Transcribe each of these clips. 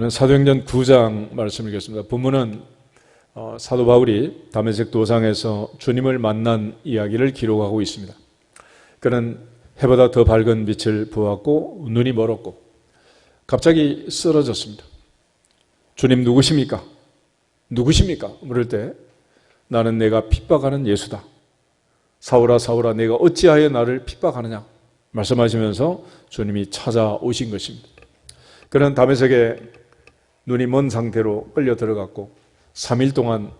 저는 사도행전 9장 말씀을 읽겠습니다. 본문은 사도 바울이 다메섹 도상에서 주님을 만난 이야기를 기록하고 있습니다. 그는 해보다 더 밝은 빛을 보았고 눈이 멀었고 갑자기 쓰러졌습니다. 주님 누구십니까? 누구십니까? 물을 때 나는 내가 핍박하는 예수다. 사울아 사울아 내가 어찌하여 나를 핍박하느냐 말씀하시면서 주님이 찾아오신 것입니다. 그는 다메섹에 눈이 먼 상태로 끌려 들어갔고 3일 동안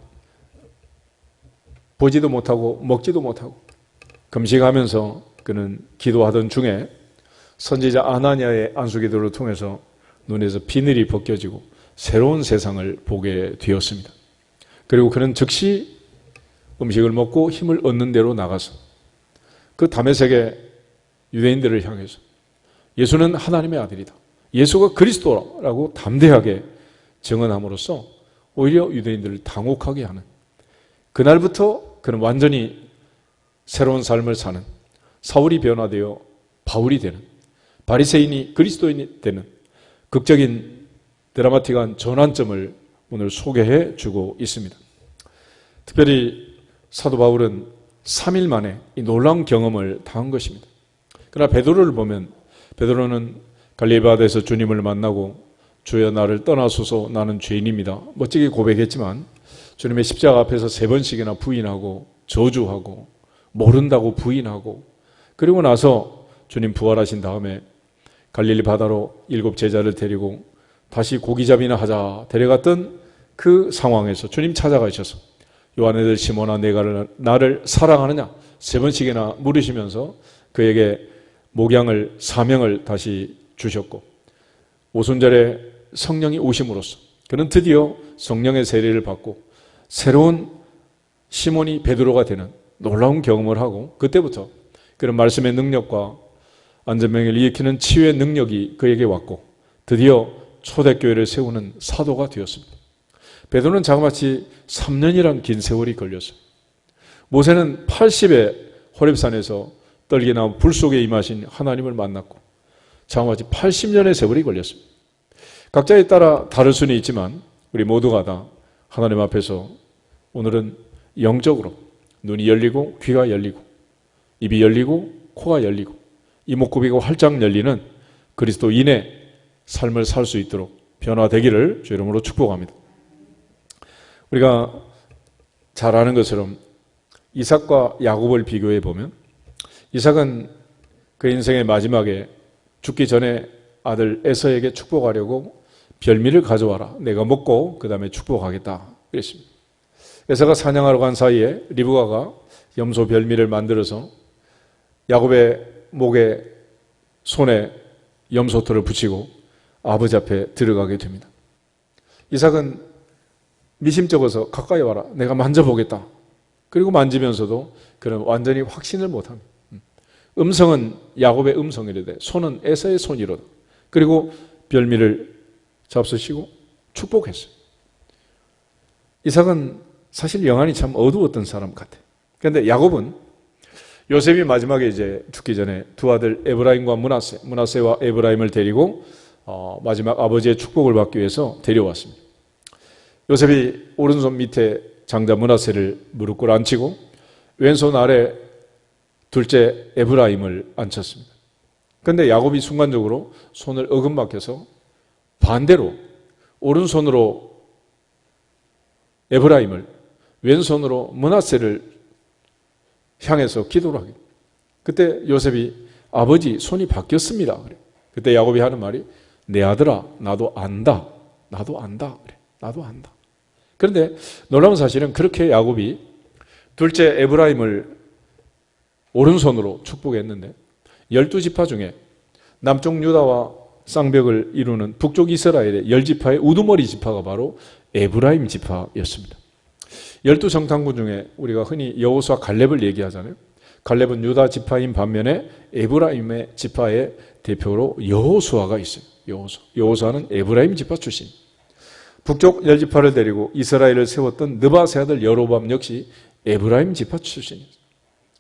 보지도 못하고 먹지도 못하고 금식하면서 그는 기도하던 중에 선지자 아나니아의 안수기도를 통해서 눈에서 비늘이 벗겨지고 새로운 세상을 보게 되었습니다. 그리고 그는 즉시 음식을 먹고 힘을 얻는 대로 나가서 그 다메섹의 유대인들을 향해서 예수는 하나님의 아들이다. 예수가 그리스도라고 담대하게 증언함으로써 오히려 유대인들을 당혹하게 하는, 그날부터 그는 완전히 새로운 삶을 사는, 사울이 변화되어 바울이 되는, 바리새인이 그리스도인이 되는 극적인 드라마틱한 전환점을 오늘 소개해 주고 있습니다. 특별히 사도 바울은 3일 만에 이 놀라운 경험을 당한 것입니다. 그러나 베드로를 보면 베드로는 갈릴리 바다에서 주님을 만나고 주여 나를 떠나소서 나는 죄인입니다 멋지게 고백했지만 주님의 십자가 앞에서 3번씩이나 부인하고 저주하고 모른다고 부인하고, 그리고 나서 주님 부활하신 다음에 갈릴리 바다로 7 제자를 데리고 다시 고기잡이나 하자 데려갔던 그 상황에서 주님 찾아가셔서 요한의 아들 시몬아 내가 나를 사랑하느냐 3번씩이나 물으시면서 그에게 목양을 사명을 다시 주셨고, 오순절에 성령이 오심으로써 그는 드디어 성령의 세례를 받고 새로운 시몬이 베드로가 되는 놀라운 경험을 하고, 그때부터 그런 말씀의 능력과 안전병을 일으키는 치유의 능력이 그에게 왔고 드디어 초대교회를 세우는 사도가 되었습니다. 베드로는 자그마치 3년이란 긴 세월이 걸렸어요. 모세는 80에 호렙산에서 떨기나무 불 속에 임하신 하나님을 만났고 자그마치 80년의 세월이 걸렸습니다. 각자에 따라 다를 수는 있지만 우리 모두가 다 하나님 앞에서 오늘은 영적으로 눈이 열리고 귀가 열리고 입이 열리고 코가 열리고 이목구비가 활짝 열리는 그리스도인의 삶을 살 수 있도록 변화되기를 주 이름으로 축복합니다. 우리가 잘 아는 것처럼 이삭과 야곱을 비교해 보면 이삭은 그 인생의 마지막에 죽기 전에 아들 에서에게 축복하려고 별미를 가져와라. 내가 먹고 그 다음에 축복하겠다. 그랬습니다. 에서가 사냥하러 간 사이에 리브가가 염소 별미를 만들어서 야곱의 목에 손에 염소털을 붙이고 아버지 앞에 들어가게 됩니다. 이삭은 미심쩍어서 가까이 와라. 내가 만져보겠다. 그리고 만지면서도 그는 완전히 확신을 못합니다. 음성은 야곱의 음성이로되 손은 에서의 손이로다. 그리고 별미를 잡수시고 축복했어요. 이삭은 사실 영안이 참 어두웠던 사람 같아요. 그런데 야곱은 요셉이 마지막에 이제 죽기 전에 두 아들 에브라임과 므낫세와 에브라임을 데리고 마지막 아버지의 축복을 받기 위해서 데려왔습니다. 요셉이 오른손 밑에 장자 므낫세를 무릎 꿇어 앉히고 왼손 아래 둘째 에브라임을 앉혔습니다. 그런데 야곱이 순간적으로 손을 어긋막혀서 반대로 오른손으로 에브라임을 왼손으로 므낫세를 향해서 기도를 하게. 그때 요셉이 아버지 손이 바뀌었습니다. 그래. 그때 야곱이 하는 말이 내 아들아 나도 안다. 나도 안다. 그래. 나도 안다. 그런데 놀라운 사실은 그렇게 야곱이 둘째 에브라임을 오른손으로 축복했는데 12지파 중에 남쪽 유다와 쌍벽을 이루는 북쪽 이스라엘의 10지파의 우두머리 지파가 바로 에브라임 지파였습니다. 12정탐꾼 중에 우리가 흔히 여호수아 갈렙을 얘기하잖아요. 갈렙은 유다 지파인 반면에 에브라임의 지파의 대표로 여호수아가 있어요. 여호수아는 에브라임 지파 출신. 북쪽 10지파를 데리고 이스라엘을 세웠던 느바세 아들 여로보암 역시 에브라임 지파 출신이었어요.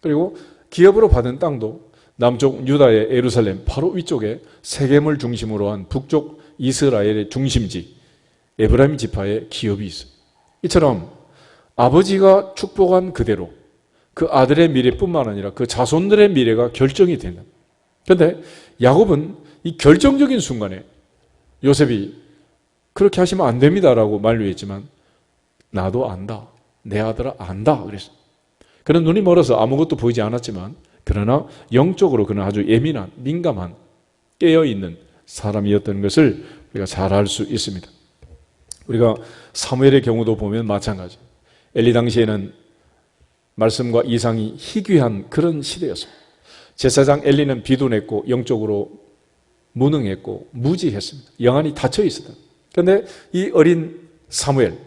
그리고 기업으로 받은 땅도 남쪽 유다의 예루살렘 바로 위쪽에 세겜을 중심으로 한 북쪽 이스라엘의 중심지 에브라임 지파의 기업이 있어요. 이처럼 아버지가 축복한 그대로 그 아들의 미래뿐만 아니라 그 자손들의 미래가 결정이 된다. 그런데 야곱은 이 결정적인 순간에 요셉이 그렇게 하시면 안 됩니다라고 만류했지만 나도 안다. 내 아들아 안다. 그랬어요. 그는 눈이 멀어서 아무것도 보이지 않았지만 그러나 영적으로 그는 아주 예민한, 민감한, 깨어있는 사람이었던 것을 우리가 잘 알 수 있습니다. 우리가 사무엘의 경우도 보면 마찬가지. 엘리 당시에는 말씀과 이상이 희귀한 그런 시대였습니다. 제사장 엘리는 비둔했고 영적으로 무능했고 무지했습니다. 영안이 닫혀 있었다. 그런데 이 어린 사무엘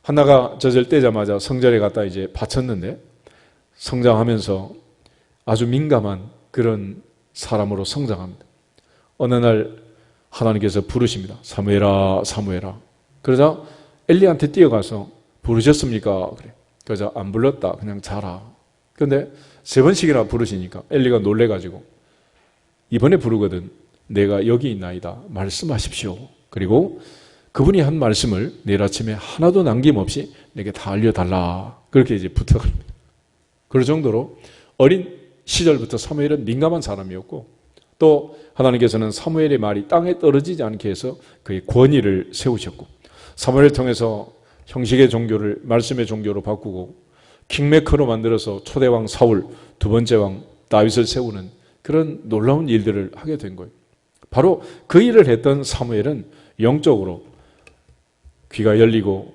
한나가 젖을 떼자마자 성전에 갔다 이제 바쳤는데 성장하면서 아주 민감한 그런 사람으로 성장합니다. 어느 날 하나님께서 부르십니다. 사무엘아 사무엘아. 그러자 엘리한테 뛰어가서 부르셨습니까? 그래. 그러자 안 불렀다. 그냥 자라. 그런데 3번씩이나 부르시니까 엘리가 놀래가지고 이번에 부르거든 내가 여기 있나이다. 말씀하십시오. 그리고 그분이 한 말씀을 내일 아침에 하나도 남김없이 내게 다 알려달라. 그렇게 이제 부탁을 합니다. 그럴 정도로 어린 시절부터 사무엘은 민감한 사람이었고 또 하나님께서는 사무엘의 말이 땅에 떨어지지 않게 해서 그의 권위를 세우셨고 사무엘을 통해서 형식의 종교를 말씀의 종교로 바꾸고 킹메커로 만들어서 초대왕 사울, 두 번째 왕 다윗을 세우는 그런 놀라운 일들을 하게 된 거예요. 바로 그 일을 했던 사무엘은 영적으로 귀가 열리고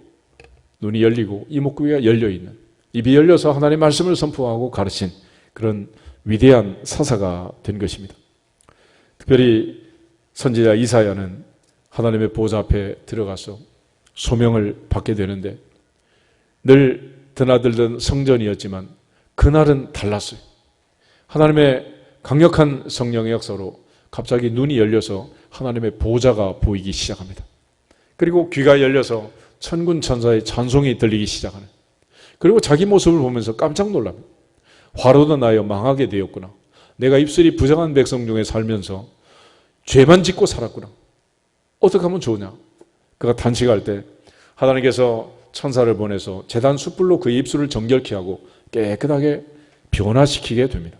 눈이 열리고 이목구비가 열려있는 입이 열려서 하나님의 말씀을 선포하고 가르친 그런 위대한 사사가 된 것입니다. 특별히 선지자 이사야는 하나님의 보좌 앞에 들어가서 소명을 받게 되는데 늘 드나들던 성전이었지만 그날은 달랐어요. 하나님의 강력한 성령의 역사로 갑자기 눈이 열려서 하나님의 보좌가 보이기 시작합니다. 그리고 귀가 열려서 천군 천사의 찬송이 들리기 시작하는 그리고 자기 모습을 보면서 깜짝 놀랍니다. 화로도 나여 망하게 되었구나. 내가 입술이 부정한 백성 중에 살면서 죄만 짓고 살았구나. 어떻게 하면 좋으냐? 그가 탄식할 때 하나님께서 천사를 보내서 제단 숯불로 그의 입술을 정결케 하고 깨끗하게 변화시키게 됩니다.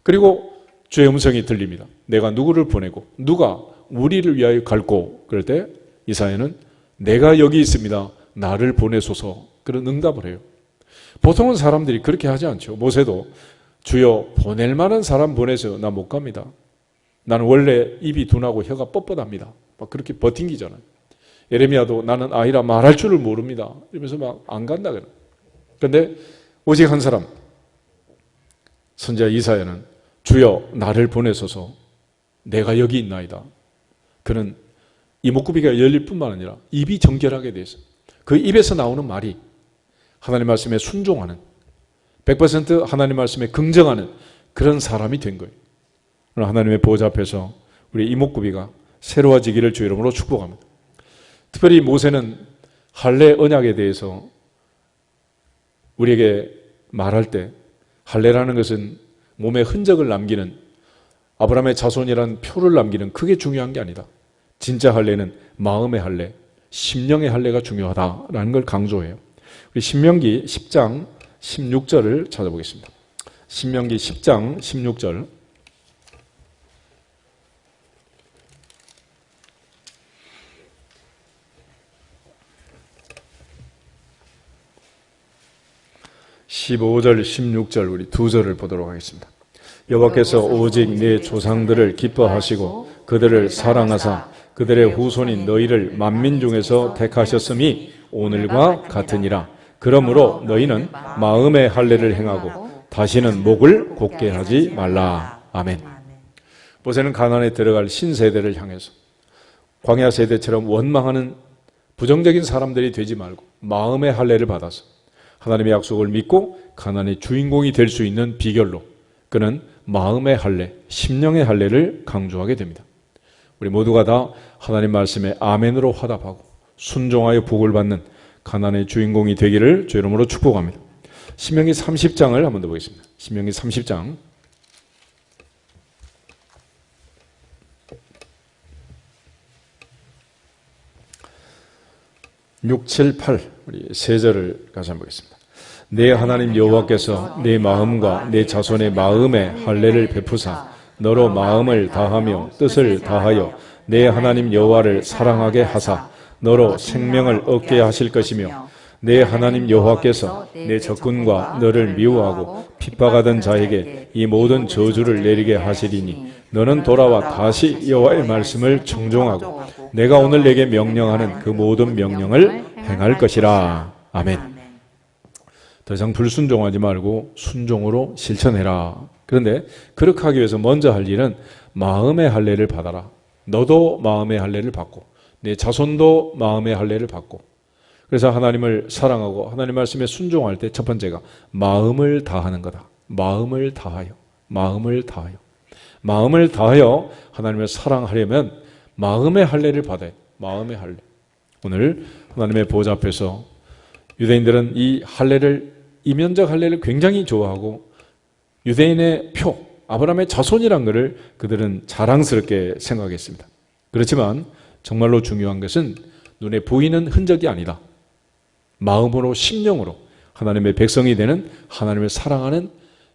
그리고 주의 음성이 들립니다. 내가 누구를 보내고 누가 우리를 위하여 갈고 그럴 때 이사야는 내가 여기 있습니다. 나를 보내소서 그런 응답을 해요. 보통은 사람들이 그렇게 하지 않죠. 모세도 주여 보낼 만한 사람 보내세요. 나 못 갑니다. 나는 원래 입이 둔하고 혀가 뻣뻣합니다. 막 그렇게 버팅기잖아요. 예레미야도 나는 아이라 말할 줄을 모릅니다. 이러면서 막 안 간다 그래요. 그런데 오직 한 사람 선지자 이사야는 주여 나를 보내소서 내가 여기 있나이다. 그는 이목구비가 열릴 뿐만 아니라 입이 정결하게 돼서 그 입에서 나오는 말이 하나님 말씀에 순종하는 100% 하나님 말씀에 긍정하는 그런 사람이 된 거예요. 오늘 하나님의 보좌 앞에서 우리 이목구비가 새로워지기를 주 이름으로 축복합니다. 특별히 모세는 할례 언약에 대해서 우리에게 말할 때 할례라는 것은 몸에 흔적을 남기는 아브라함의 자손이라는 표를 남기는 그게 중요한 게 아니다. 진짜 할례는 마음의 할례, 심령의 할례가 중요하다라는 걸 강조해요. 우리 신명기 10장 16절을 찾아보겠습니다. 신명기 10장 16절. (15절) (16절) 우리 두 절을 보도록 하겠습니다. 여호와께서 오직 내 조상들을 기뻐하시고 그들을 사랑하사 그들의 후손인 너희를 만민 중에서 택하셨음이 오늘과 같으니라. 그러므로 너희는 마음의 할례를 행하고 다시는 목을 곧게 하지 말라. 아멘. 모세는 가나안에 들어갈 신세대를 향해서 광야 세대처럼 원망하는 부정적인 사람들이 되지 말고 마음의 할례를 받아서 하나님의 약속을 믿고 가나안의 주인공이 될 수 있는 비결로 그는 마음의 할례, 심령의 할례를 강조하게 됩니다. 우리 모두가 다 하나님 말씀에 아멘으로 화답하고 순종하여 복을 받는 가나안의 주인공이 되기를 주 이름으로 축복합니다. 신명기 30장을 한번 더 보겠습니다. 신명기 30장 6, 7, 8 우리 세 절을 같이 한번 보겠습니다. 내 하나님 여호와께서 내 마음과 내 자손의 마음에 할례를 베푸사 너로 마음을 다하며 뜻을 다하여 내 하나님 여호와를 사랑하게 하사 너로 생명을 얻게 하실 것이며 내 하나님 여호와께서 내 적군과 너를 미워하고 핍박하던 자에게 이 모든 저주를 내리게 하시리니 너는 돌아와 다시 여호와의 말씀을 청종하고 내가 오늘 내게 명령하는 그 모든 명령을 행할 것이라. 아멘. 더 이상 불순종하지 말고 순종으로 실천해라. 그런데 그렇게 하기 위해서 먼저 할 일은 마음의 할례를 받아라. 너도 마음의 할례를 받고 내 자손도 마음의 할례를 받고, 그래서 하나님을 사랑하고 하나님 말씀에 순종할 때 첫 번째가 마음을 다하는 거다. 마음을 다하여, 마음을 다하여, 마음을 다하여 하나님을 사랑하려면 마음의 할례를 받아야 돼. 마음의 할례. 오늘 하나님의 보좌 앞에서 유대인들은 이 할례를, 이면적 할례를 굉장히 좋아하고 유대인의 표, 아브라함의 자손이란 것을 그들은 자랑스럽게 생각했습니다. 그렇지만 정말로 중요한 것은 눈에 보이는 흔적이 아니다. 마음으로, 심령으로 하나님의 백성이 되는, 하나님을 사랑하는,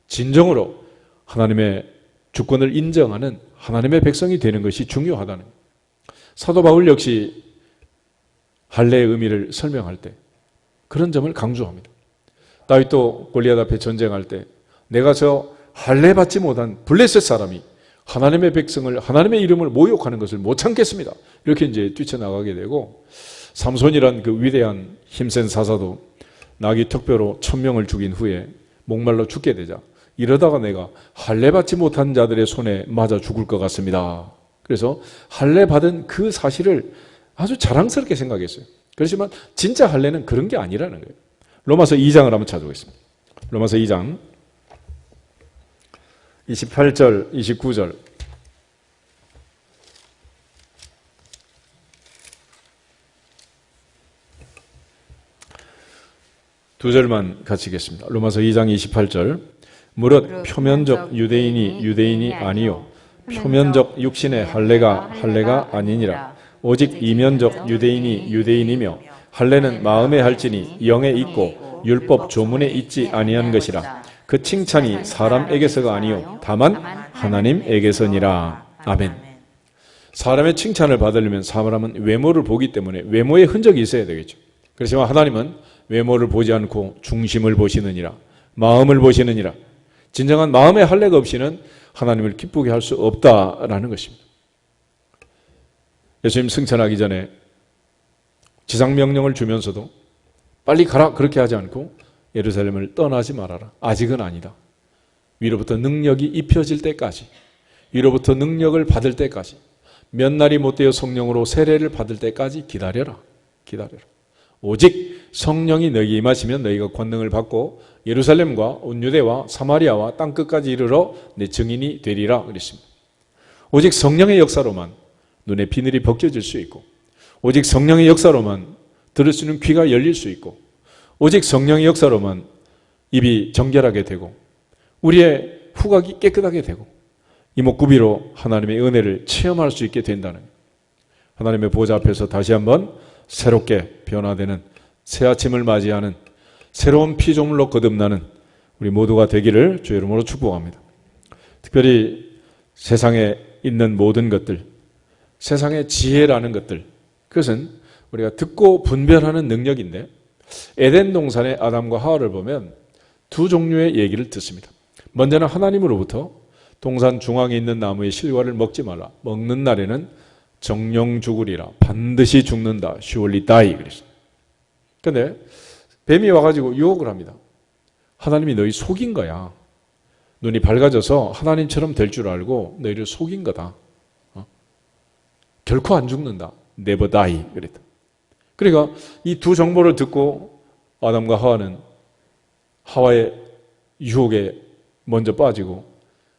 진정으로 하나님의 주권을 인정하는 하나님의 백성이 되는 것이 중요하다는 거예요. 사도 바울 역시 할례의 의미를 설명할 때 그런 점을 강조합니다. 다윗도 골리앗 앞에 전쟁할 때 내가 저 할례 받지 못한 블레셋 사람이 하나님의 백성을, 하나님의 이름을 모욕하는 것을 못 참겠습니다. 이렇게 이제 뛰쳐나가게 되고, 삼손이란 그 위대한 힘센 사사도 나귀 턱뼈로 1000명을 죽인 후에 목말라 죽게 되자 이러다가 내가 할례 받지 못한 자들의 손에 맞아 죽을 것 같습니다. 그래서 할례 받은 그 사실을 아주 자랑스럽게 생각했어요. 그렇지만 진짜 할례는 그런 게 아니라는 거예요. 로마서 2장을 한번 찾아보겠습니다. 로마서 2장 28절, 29절. 두 절만 같이 읽겠습니다. 로마서 2장 28절. 무릇 표면적 유대인이 유대인이 아니요 표면적 육신의 할례가 아니니라. 오직 이면적 유대인이 유대인이며 할례는 마음에 할지니 영에 있고 율법 조문에 있지 아니한 것이라. 그 칭찬이 사람에게서가 아니요 다만 하나님에게서니라. 아멘. 사람의 칭찬을 받으려면 사람은 외모를 보기 때문에 외모의 흔적이 있어야 되겠죠. 그렇지만 하나님은 외모를 보지 않고 중심을 보시느니라, 마음을 보시느니라. 진정한 마음의 할례가 없이는 하나님을 기쁘게 할 수 없다라는 것입니다. 예수님 승천하기 전에 지상명령을 주면서도 빨리 가라 그렇게 하지 않고 예루살렘을 떠나지 말아라. 아직은 아니다. 위로부터 능력이 입혀질 때까지, 위로부터 능력을 받을 때까지, 몇 날이 못되어 성령으로 세례를 받을 때까지 기다려라. 기다려라. 오직 성령이 너희에게 임하시면 너희가 권능을 받고 예루살렘과 온 유대와 사마리아와 땅끝까지 이르러 내 증인이 되리라 그랬습니다. 오직 성령의 역사로만 눈에 비늘이 벗겨질 수 있고, 오직 성령의 역사로만 들을 수 있는 귀가 열릴 수 있고, 오직 성령의 역사로만 입이 정결하게 되고 우리의 후각이 깨끗하게 되고 이목구비로 하나님의 은혜를 체험할 수 있게 된다는, 하나님의 보좌 앞에서 다시 한번 새롭게 변화되는 새 아침을 맞이하는 새로운 피조물로 거듭나는 우리 모두가 되기를 주의 이름으로 축복합니다. 특별히 세상에 있는 모든 것들, 세상의 지혜라는 것들, 그것은 우리가 듣고 분별하는 능력인데, 에덴 동산의 아담과 하와를 보면 두 종류의 얘기를 듣습니다. 먼저는 하나님으로부터 동산 중앙에 있는 나무의 실과를 먹지 말라. 먹는 날에는 정령 죽으리라. 반드시 죽는다. surely die. 그랬어요. 그런데 뱀이 와가지고 유혹을 합니다. 하나님이 너희 속인 거야. 눈이 밝아져서 하나님처럼 될 줄 알고 너희를 속인 거다. 결코 안 죽는다. never die. 그랬다. 그러니까 이 두 정보를 듣고 아담과 하와는 하와의 유혹에 먼저 빠지고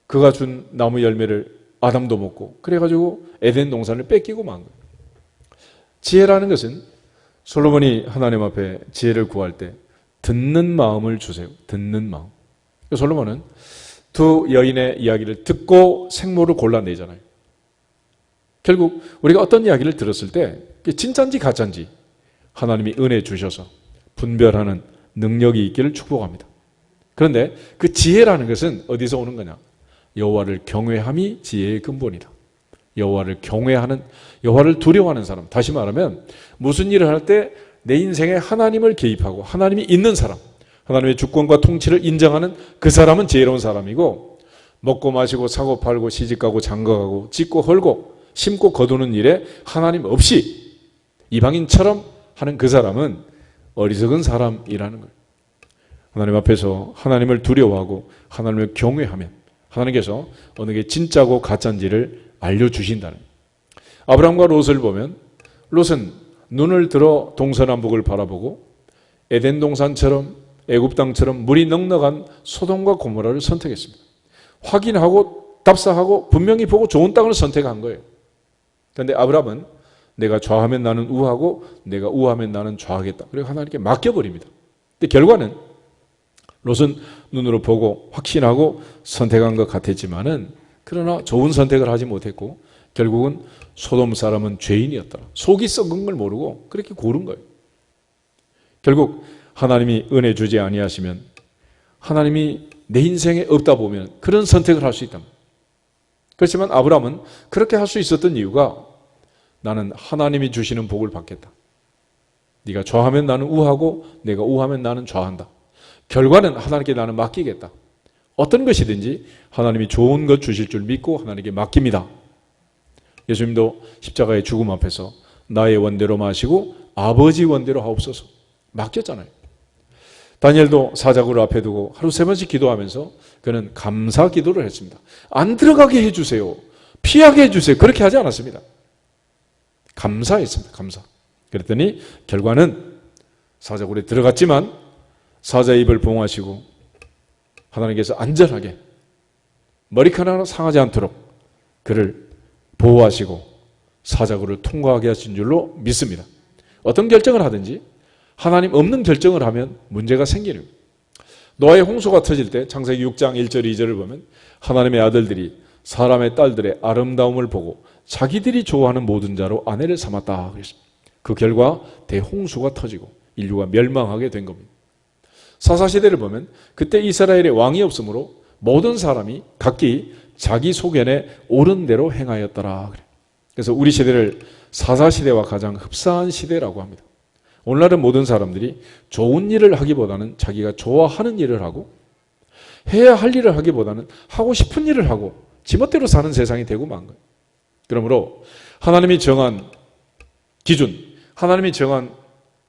그가 준 나무 열매를 아담도 먹고, 그래가지고 에덴 동산을 뺏기고 만 거예요. 지혜라는 것은 솔로몬이 하나님 앞에 지혜를 구할 때 듣는 마음을 주세요. 듣는 마음. 솔로몬은 두 여인의 이야기를 듣고 생모를 골라내잖아요. 결국 우리가 어떤 이야기를 들었을 때 진짜인지 가짜인지 하나님이 은혜 주셔서 분별하는 능력이 있기를 축복합니다. 그런데 그 지혜라는 것은 어디서 오는 거냐? 여호와를 경외함이 지혜의 근본이다. 여호와를 경외하는, 여호와를 두려워하는 사람, 다시 말하면 무슨 일을 할 때 내 인생에 하나님을 개입하고 하나님이 있는 사람, 하나님의 주권과 통치를 인정하는 그 사람은 지혜로운 사람이고, 먹고 마시고 사고 팔고 시집가고 장가가고 짓고 헐고 심고 거두는 일에 하나님 없이 이방인처럼 하는 그 사람은 어리석은 사람이라는 거예요. 하나님 앞에서 하나님을 두려워하고 하나님을 경외하면 하나님께서 어느 게 진짜고 가짜인지를 알려주신다는 거예요. 아브라함과 롯을 보면 롯은 눈을 들어 동서남북을 바라보고 에덴 동산처럼 애굽 땅처럼 물이 넉넉한 소돔과 고모라를 선택했습니다. 확인하고 답사하고 분명히 보고 좋은 땅을 선택한 거예요. 그런데 아브라함은 내가 좌하면 나는 우하고 내가 우하면 나는 좌하겠다. 그리고 하나님께 맡겨버립니다. 근데 결과는 롯은 눈으로 보고 확신하고 선택한 것 같았지만은 그러나 좋은 선택을 하지 못했고 결국은 소돔 사람은 죄인이었더라. 속이 썩은 걸 모르고 그렇게 고른 거예요. 결국 하나님이 은혜 주지 아니하시면 하나님이 내 인생에 없다 보면 그런 선택을 할 수 있다. 그렇지만 아브라함은 그렇게 할 수 있었던 이유가 나는 하나님이 주시는 복을 받겠다. 네가 좌하면 나는 우하고 내가 우하면 나는 좌한다. 결과는 하나님께 나는 맡기겠다. 어떤 것이든지 하나님이 좋은 것 주실 줄 믿고 하나님께 맡깁니다. 예수님도 십자가의 죽음 앞에서 나의 원대로 마시고 아버지 원대로 하옵소서 맡겼잖아요. 다니엘도 사자굴을 앞에 두고 하루 3번씩 기도하면서 그는 감사 기도를 했습니다. 안 들어가게 해주세요. 피하게 해주세요. 그렇게 하지 않았습니다. 감사했습니다. 감사. 그랬더니 결과는 사자굴에 들어갔지만 사자의 입을 봉하시고 하나님께서 안전하게 머리카락 하나 상하지 않도록 그를 보호하시고 사자굴을 통과하게 하신 줄로 믿습니다. 어떤 결정을 하든지 하나님 없는 결정을 하면 문제가 생기는 거예요. 노아의 홍수가 터질 때 창세기 6장 1절 2절을 보면 하나님의 아들들이 사람의 딸들의 아름다움을 보고 자기들이 좋아하는 모든 자로 아내를 삼았다 그랬습니다. 그 결과 대홍수가 터지고 인류가 멸망하게 된 겁니다. 사사시대를 보면 그때 이스라엘에 왕이 없으므로 모든 사람이 각기 자기 소견에 옳은 대로 행하였더라 그래요. 그래서 우리 시대를 사사시대와 가장 흡사한 시대라고 합니다. 오늘날은 모든 사람들이 좋은 일을 하기보다는 자기가 좋아하는 일을 하고 해야 할 일을 하기보다는 하고 싶은 일을 하고 지멋대로 사는 세상이 되고 만 거예요. 그러므로 하나님이 정한 기준, 하나님이 정한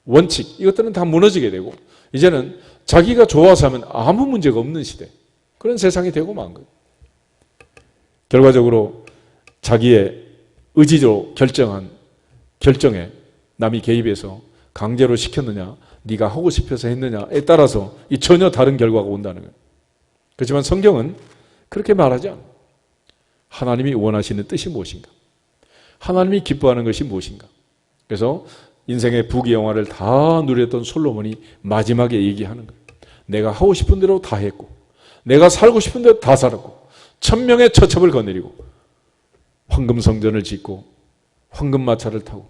원칙 이것들은 다 무너지게 되고 이제는 자기가 좋아서 하면 아무 문제가 없는 시대, 그런 세상이 되고 만 거예요. 결과적으로 자기의 의지로 결정한 결정에 남이 개입해서 강제로 시켰느냐 네가 하고 싶어서 했느냐에 따라서 이 전혀 다른 결과가 온다는 거예요. 그렇지만 성경은 그렇게 말하지 않아요. 하나님이 원하시는 뜻이 무엇인가? 하나님이 기뻐하는 것이 무엇인가? 그래서 인생의 부귀영화를 다 누렸던 솔로몬이 마지막에 얘기하는 거예요. 내가 하고 싶은 대로 다 했고 내가 살고 싶은 대로 다 살았고 1000명의 처첩을 거느리고 황금성전을 짓고 황금마차를 타고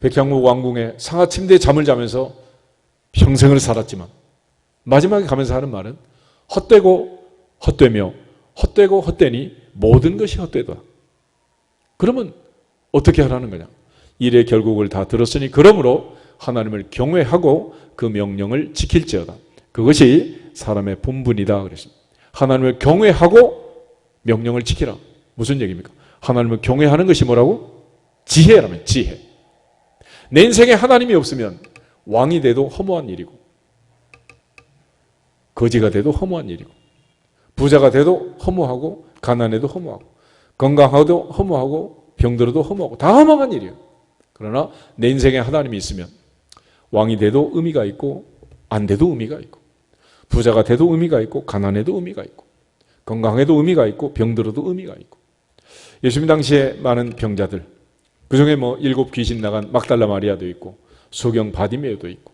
백향목 왕궁의 상하침대에 잠을 자면서 평생을 살았지만 마지막에 가면서 하는 말은 헛되고 헛되며 헛되고 헛되니 모든 것이 헛되다. 그러면 어떻게 하라는 거냐? 일의 결국을 다 들었으니 그러므로 하나님을 경외하고 그 명령을 지킬지어다. 그것이 사람의 본분이다 그랬습니다. 하나님을 경외하고 명령을 지키라. 무슨 얘기입니까? 하나님을 경외하는 것이 뭐라고? 지혜라면 지혜. 내 인생에 하나님이 없으면 왕이 돼도 허무한 일이고 거지가 돼도 허무한 일이고 부자가 돼도 허무하고 가난해도 허무하고 건강하도 허무하고 병들어도 허무하고 다 허무한 일이에요. 그러나 내 인생에 하나님이 있으면 왕이 돼도 의미가 있고 안 돼도 의미가 있고 부자가 돼도 의미가 있고 가난해도 의미가 있고 건강해도 의미가 있고 병들어도 의미가 있고 예수님 당시에 많은 병자들 그중에 7 귀신 나간 막달라 마리아도 있고 소경 바디메오도 있고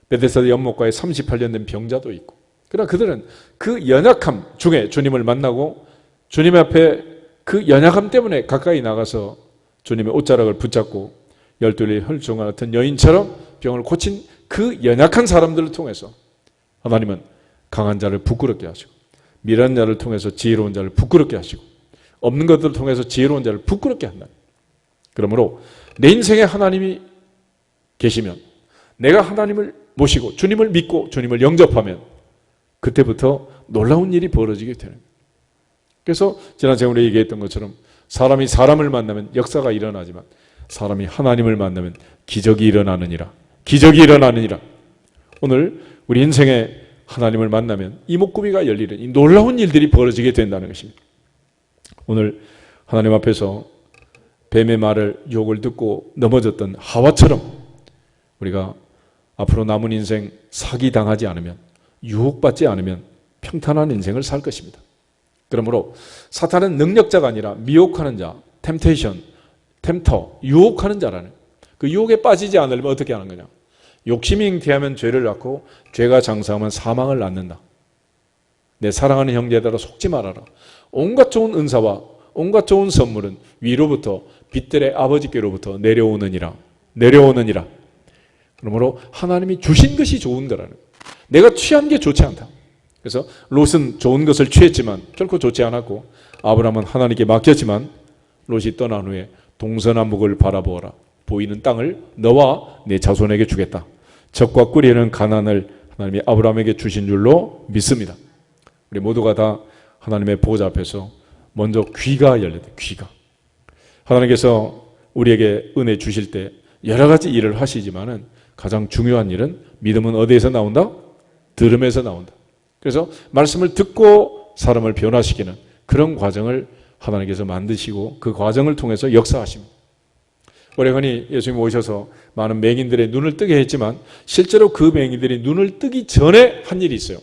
베데스다 연못가에 38년 된 병자도 있고 그러나 그들은 그 연약함 중에 주님을 만나고 주님 앞에 그 연약함 때문에 가까이 나가서 주님의 옷자락을 붙잡고 열둘의 혈종과 같은 여인처럼 병을 고친 그 연약한 사람들을 통해서 하나님은 강한 자를 부끄럽게 하시고 미련한 자를 통해서 지혜로운 자를 부끄럽게 하시고 없는 것들을 통해서 지혜로운 자를 부끄럽게 한다. 그러므로 내 인생에 하나님이 계시면 내가 하나님을 모시고 주님을 믿고 주님을 영접하면 그때부터 놀라운 일이 벌어지게 되는 거예요. 그래서 지난 시간에 얘기했던 것처럼 사람이 사람을 만나면 역사가 일어나지만 사람이 하나님을 만나면 기적이 일어나느니라. 기적이 일어나느니라. 오늘 우리 인생에 하나님을 만나면 이목구비가 열리는 이 놀라운 일들이 벌어지게 된다는 것입니다. 오늘 하나님 앞에서 뱀의 말을 유혹을 듣고 넘어졌던 하와처럼 우리가 앞으로 남은 인생 사기당하지 않으면 유혹받지 않으면 평탄한 인생을 살 것입니다. 그러므로 사탄은 능력자가 아니라 미혹하는 자, 템테이션, 템터, 유혹하는 자라는 그 유혹에 빠지지 않으려면 어떻게 하는 거냐. 욕심이 잉태하면 죄를 낳고 죄가 장사하면 사망을 낳는다. 내 사랑하는 형제들아 속지 말아라. 온갖 좋은 은사와 온갖 좋은 선물은 위로부터 빛들의 아버지께로부터 내려오느니라. 내려오느니라. 그러므로 하나님이 주신 것이 좋은 거라는 거예요. 내가 취한 게 좋지 않다. 그래서 롯은 좋은 것을 취했지만 결코 좋지 않았고 아브라함은 하나님께 맡겼지만 롯이 떠난 후에 동서남북을 바라보아라. 보이는 땅을 너와 내 자손에게 주겠다. 적과 꿀이는 가나안을 하나님이 아브라함에게 주신 줄로 믿습니다. 우리 모두가 다 하나님의 보좌 앞에서 먼저 귀가 열려야 돼. 귀가. 하나님께서 우리에게 은혜 주실 때 여러 가지 일을 하시지만은 가장 중요한 일은 믿음은 어디에서 나온다? 들음에서 나온다. 그래서 말씀을 듣고 사람을 변화시키는 그런 과정을 하나님께서 만드시고 그 과정을 통해서 역사하십니다. 오래간이 예수님이 오셔서 많은 맹인들의 눈을 뜨게 했지만 실제로 그 맹인들이 눈을 뜨기 전에 한 일이 있어요.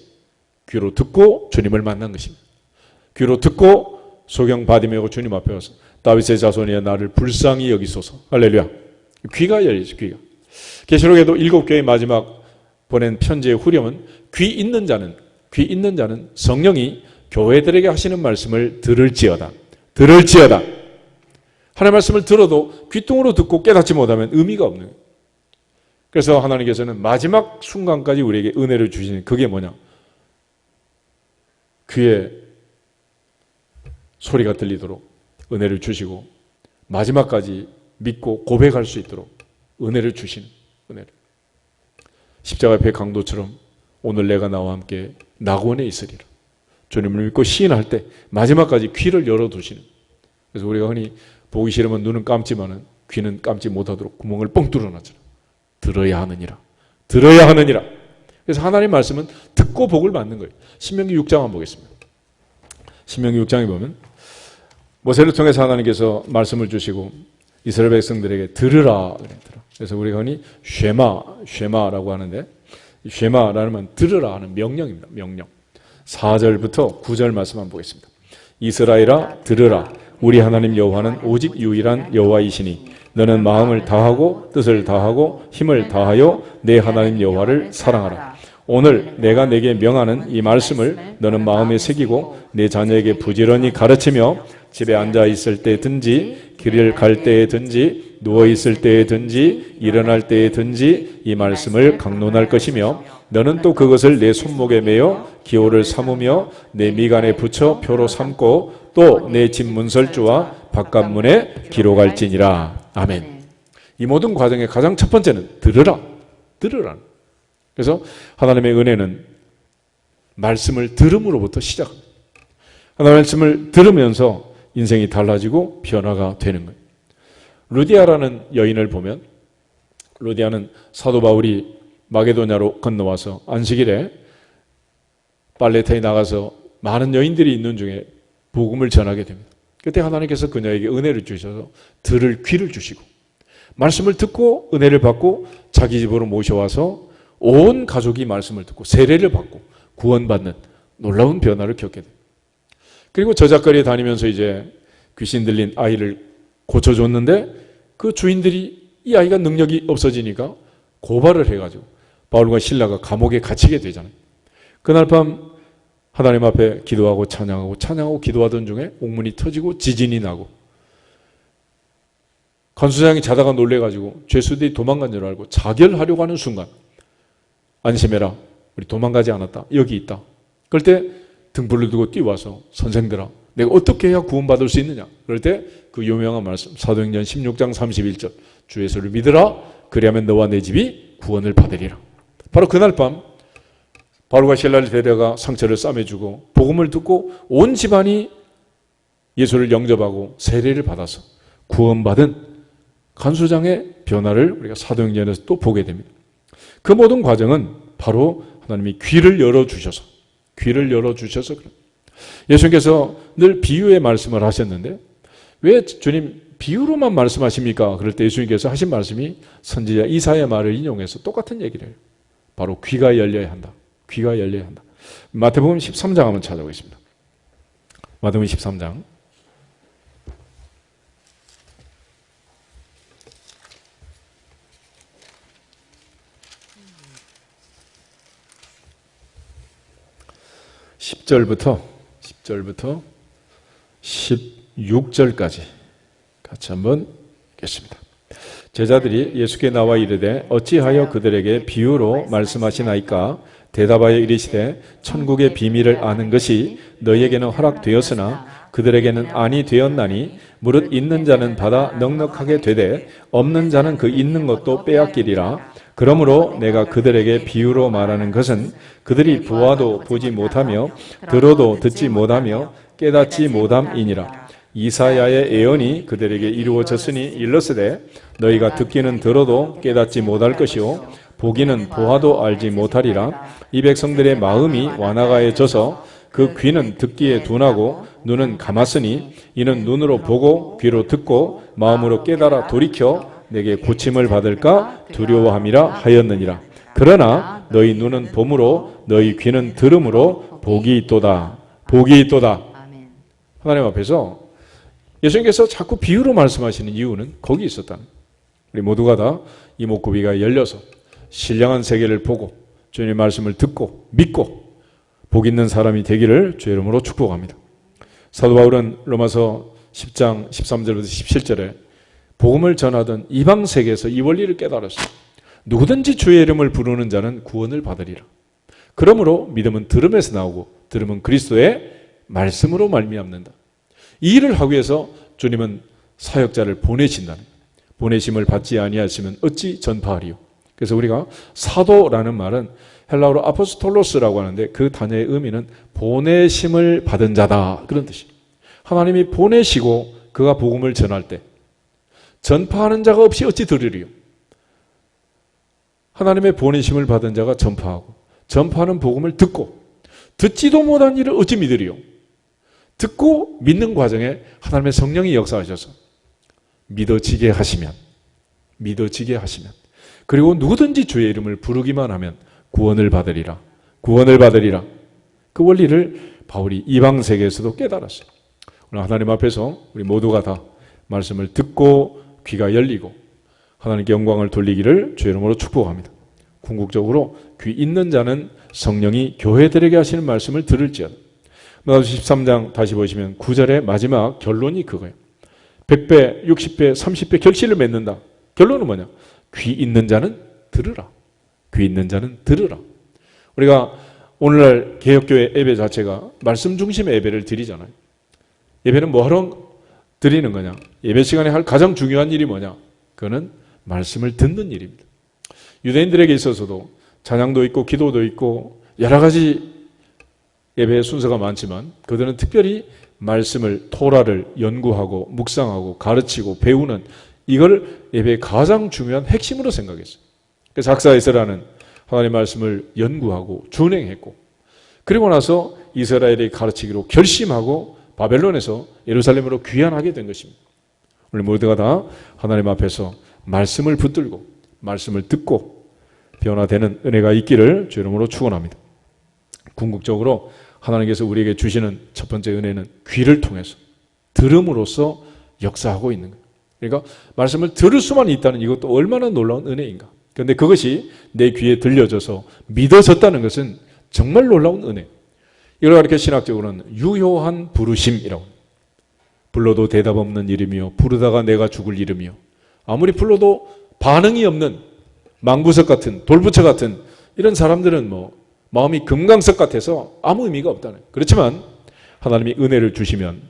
귀로 듣고 주님을 만난 것입니다. 귀로 듣고 소경 바디메고 주님 앞에 와서 다윗의 자손이여 나를 불쌍히 여기소서. 할렐루야. 귀가 열리죠. 귀가. 계시록에도 7교회 마지막 보낸 편지의 후렴은 귀 있는 자는 성령이 교회들에게 하시는 말씀을 들을지어다. 들을지어다. 하나님의 말씀을 들어도 귀뚱으로 듣고 깨닫지 못하면 의미가 없는 거예요. 그래서 하나님께서는 마지막 순간까지 우리에게 은혜를 주시는 그게 뭐냐? 귀에 소리가 들리도록 은혜를 주시고 마지막까지 믿고 고백할 수 있도록 은혜를 주시는 은혜를. 십자가 앞에 강도처럼 오늘 내가 나와 함께 낙원에 있으리라. 주님을 믿고 시인할 때 마지막까지 귀를 열어두시는. 그래서 우리가 흔히 보기 싫으면 눈은 감지만은 귀는 감지 못하도록 구멍을 뻥 뚫어놨잖아. 들어야 하느니라. 들어야 하느니라. 그래서 하나님의 말씀은 듣고 복을 받는 거예요. 신명기 6장 한번 보겠습니다. 신명기 6장에 보면 모세를 통해서 하나님께서 말씀을 주시고 이스라엘 백성들에게 들으라 그랬더라. 그래서 우리가 흔히 쉐마라고 하는데 쉐마라는 말 들으라 하는 명령입니다. 명령. 4절부터 9절 말씀 한번 보겠습니다. 이스라엘아 들으라. 우리 하나님 여호와는 오직 유일한 여호와이시니 너는 마음을 다하고 뜻을 다하고 힘을 다하여 내 하나님 여호와를 사랑하라. 오늘 내가 내게 명하는 이 말씀을 너는 마음에 새기고 내 자녀에게 부지런히 가르치며 집에 앉아 있을 때든지 길을 갈 때든지 누워 있을 때든지 일어날 때든지 이 말씀을 강론할 것이며 너는 또 그것을 내 손목에 매어 기호를 삼으며 내 미간에 붙여 표로 삼고 또 내 집 문설주와 바깥문에 기록할지니라. 아멘. 이 모든 과정의 가장 첫 번째는 들으라. 들으라. 그래서 하나님의 은혜는 말씀을 들음으로부터 시작합니다. 하나님의 말씀을 들으면서 인생이 달라지고 변화가 되는 거예요. 루디아라는 여인을 보면 루디아는 사도 바울이 마게도냐로 건너와서 안식일에 발레타에 나가서 많은 여인들이 있는 중에 복음을 전하게 됩니다. 그때 하나님께서 그녀에게 은혜를 주셔서 들을 귀를 주시고 말씀을 듣고 은혜를 받고 자기 집으로 모셔와서 온 가족이 말씀을 듣고 세례를 받고 구원받는 놀라운 변화를 겪게 됩니다. 그리고 저작거리에 다니면서 이제 귀신 들린 아이를 고쳐줬는데 그 주인들이 이 아이가 능력이 없어지니까 고발을 해가지고 바울과 실라가 감옥에 갇히게 되잖아요. 그날 밤 하나님 앞에 기도하고 찬양하고 기도하던 중에 옥문이 터지고 지진이 나고 간수장이 자다가 놀래가지고 죄수들이 도망간 줄 알고 자결하려고 하는 순간 안심해라, 우리 도망가지 않았다, 여기 있다. 그럴 때 등불을 두고 뛰어와서 선생들아, 내가 어떻게 해야 구원받을 수 있느냐. 그럴 때 그 유명한 말씀, 사도행전 16장 31절, 주 예수를 믿으라, 그리하면 너와 내 집이 구원을 받으리라. 바로 그날 밤 바울과 실라를 데려가 상처를 싸매주고 복음을 듣고 온 집안이 예수를 영접하고 세례를 받아서 구원받은 간수장의 변화를 우리가 사도행전에서 또 보게 됩니다. 그 모든 과정은 바로 하나님이 귀를 열어주셔서 예수님께서 늘 비유의 말씀을 하셨는데 왜 주님 비유로만 말씀하십니까? 그럴 때 예수님께서 하신 말씀이 선지자 이사야의 말을 인용해서 똑같은 얘기를 해요. 바로 귀가 열려야 한다. 귀가 열려야 한다. 마태복음 13장 한번 찾아보겠습니다. 마태복음 13장 10절부터 16절까지 같이 한번 읽겠습니다. 제자들이 예수께 나와 이르되 어찌하여 그들에게 비유로 말씀하시나이까? 대답하여 이르시되 천국의 비밀을 아는 것이 너희에게는 허락되었으나 그들에게는 아니 되었나니 무릇 있는 자는 받아 넉넉하게 되되 없는 자는 그 있는 것도 빼앗기리라. 그러므로 내가 그들에게 비유로 말하는 것은 그들이 보아도 보지 못하며 들어도 듣지 못하며 깨닫지 못함이니라. 이사야의 예언이 그들에게 이루어졌으니 일렀으되 너희가 듣기는 들어도 깨닫지 못할 것이요 보기는 보아도 알지 못하리라. 이 백성들의 마음이 완화가해져서 그 귀는 듣기에 둔하고 눈은 감았으니 이는 눈으로 보고 귀로 듣고 마음으로 깨달아 돌이켜 내게 고침을 받을까 두려워함이라 하였느니라. 그러나 너희 눈은 봄으로 너희 귀는 들음으로 복이 있도다. 복이 있도다. 하나님 앞에서 예수님께서 자꾸 비유로 말씀하시는 이유는 거기 있었다는, 우리 모두가 다 이목구비가 열려서 신령한 세계를 보고 주님의 말씀을 듣고 믿고 복 있는 사람이 되기를 주의 이름으로 축복합니다. 사도 바울은 로마서 10장 13절부터 17절에 복음을 전하던 이방 세계에서 이 원리를 깨달았어요. 누구든지 주의 이름을 부르는 자는 구원을 받으리라. 그러므로 믿음은 들음에서 나오고 들음은 그리스도의 말씀으로 말미암는다. 이 일을 하기 위해서 주님은 사역자를 보내신다는, 보내심을 받지 아니하시면 어찌 전파하리요. 그래서 우리가 사도라는 말은 헬라어로 아포스톨로스라고 하는데 그 단어의 의미는 보내심을 받은 자다, 그런 뜻이에요. 하나님이 보내시고 그가 복음을 전할 때 전파하는 자가 없이 어찌 들으리요. 하나님의 보내심을 받은 자가 전파하고 전파하는 복음을 듣고 듣지도 못한 일을 어찌 믿으리요. 듣고 믿는 과정에 하나님의 성령이 역사하셔서 믿어지게 하시면 그리고 누구든지 주의 이름을 부르기만 하면 구원을 받으리라. 구원을 받으리라. 그 원리를 바울이 이방 세계에서도 깨달았어요. 오늘 하나님 앞에서 우리 모두가 다 말씀을 듣고 귀가 열리고 하나님께 영광을 돌리기를 주의 이름으로 축복합니다. 궁극적으로 귀 있는 자는 성령이 교회들에게 하시는 말씀을 들을지어다. 마태복음 13장 다시 보시면 9절의 마지막 결론이 그거예요. 100배, 60배, 30배 결실을 맺는다. 결론은 뭐냐? 귀 있는 자는 들으라. 귀 있는 자는 들으라. 우리가 오늘날 개혁교회 예배 자체가 말씀 중심의 예배를 드리잖아요. 예배는 뭐하러 드리는 거냐? 예배 시간에 할 가장 중요한 일이 뭐냐? 그거는 말씀을 듣는 일입니다. 유대인들에게 있어서도 찬양도 있고 기도도 있고 여러 가지 예배의 순서가 많지만 그들은 특별히 말씀을, 토라를 연구하고 묵상하고 가르치고 배우는 이걸 예배의 가장 중요한 핵심으로 생각했어요. 그래서 학사 에스라는 하나님의 말씀을 연구하고 준행했고 그리고 나서 이스라엘에 가르치기로 결심하고 바벨론에서 예루살렘으로 귀환하게 된 것입니다. 우리 모두가 다 하나님 앞에서 말씀을 붙들고 말씀을 듣고 변화되는 은혜가 있기를 주의 이름으로 축원합니다. 궁극적으로 하나님께서 우리에게 주시는 첫 번째 은혜는 귀를 통해서 들음으로써 역사하고 있는 거예요. 그러니까 말씀을 들을 수만 있다는 이것도 얼마나 놀라운 은혜인가. 그런데 그것이 내 귀에 들려져서 믿어졌다는 것은 정말 놀라운 은혜. 이걸 가르쳐 신학적으로는 유효한 부르심이라고. 불러도 대답 없는 이름이요 부르다가 내가 죽을 이름이요 아무리 불러도 반응이 없는 망부석 같은, 돌부처 같은 이런 사람들은 마음이 금강석 같아서 아무 의미가 없다는 거예요. 그렇지만 하나님이 은혜를 주시면,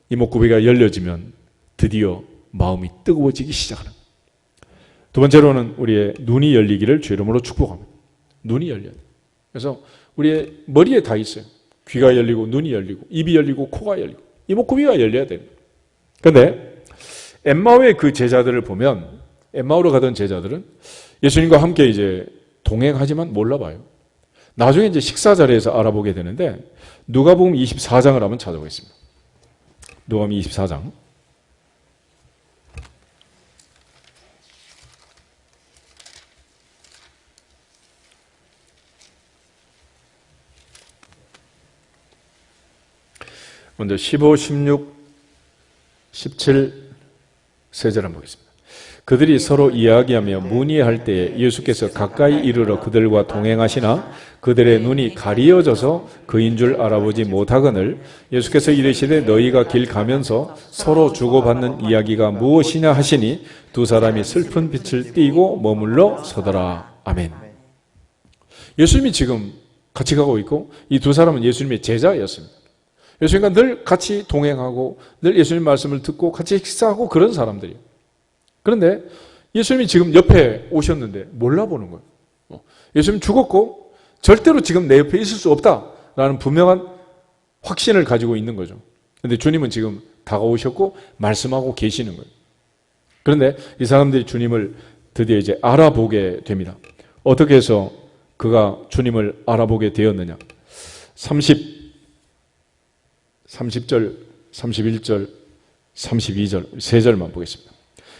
이목구비가 열려지면 드디어 마음이 뜨거워지기 시작하는 거예요. 두 번째로는 우리의 눈이 열리기를 주 이름으로 축복합니다. 눈이 열려요. 그래서 우리의 머리에 다 있어요. 귀가 열리고 눈이 열리고 입이 열리고 코가 열리고 이목구비가 열려야 돼요. 그런데 엠마오의 그 제자들을 보면, 엠마오로 가던 제자들은 예수님과 함께 이제 동행하지만 몰라봐요. 나중에 이제 식사 자리에서 알아보게 되는데, 누가복음 24장을 한번 찾아보겠습니다. 누가복음 24장. 먼저 15, 16, 17 세 절 한번 보겠습니다. 그들이 서로 이야기하며 문의할 때에 예수께서 가까이 이르러 그들과 동행하시나 그들의 눈이 가리어져서 그인 줄 알아보지 못하거늘 예수께서 이르시되 너희가 길 가면서 서로 주고받는 이야기가 무엇이냐 하시니 두 사람이 슬픈 빛을 띠고 머물러 서더라. 아멘. 예수님이 지금 같이 가고 있고 이 두 사람은 예수님의 제자였습니다. 예수님과 늘 같이 동행하고 늘 예수님 말씀을 듣고 같이 식사하고 그런 사람들이에요. 그런데 예수님이 지금 옆에 오셨는데 몰라보는 거예요. 예수님 죽었고 절대로 지금 내 옆에 있을 수 없다라는 분명한 확신을 가지고 있는 거죠. 그런데 주님은 지금 다가오셨고 말씀하고 계시는 거예요. 그런데 이 사람들이 주님을 드디어 이제 알아보게 됩니다. 어떻게 해서 그가 주님을 알아보게 되었느냐. 30절, 31절, 32절 세 절만 보겠습니다.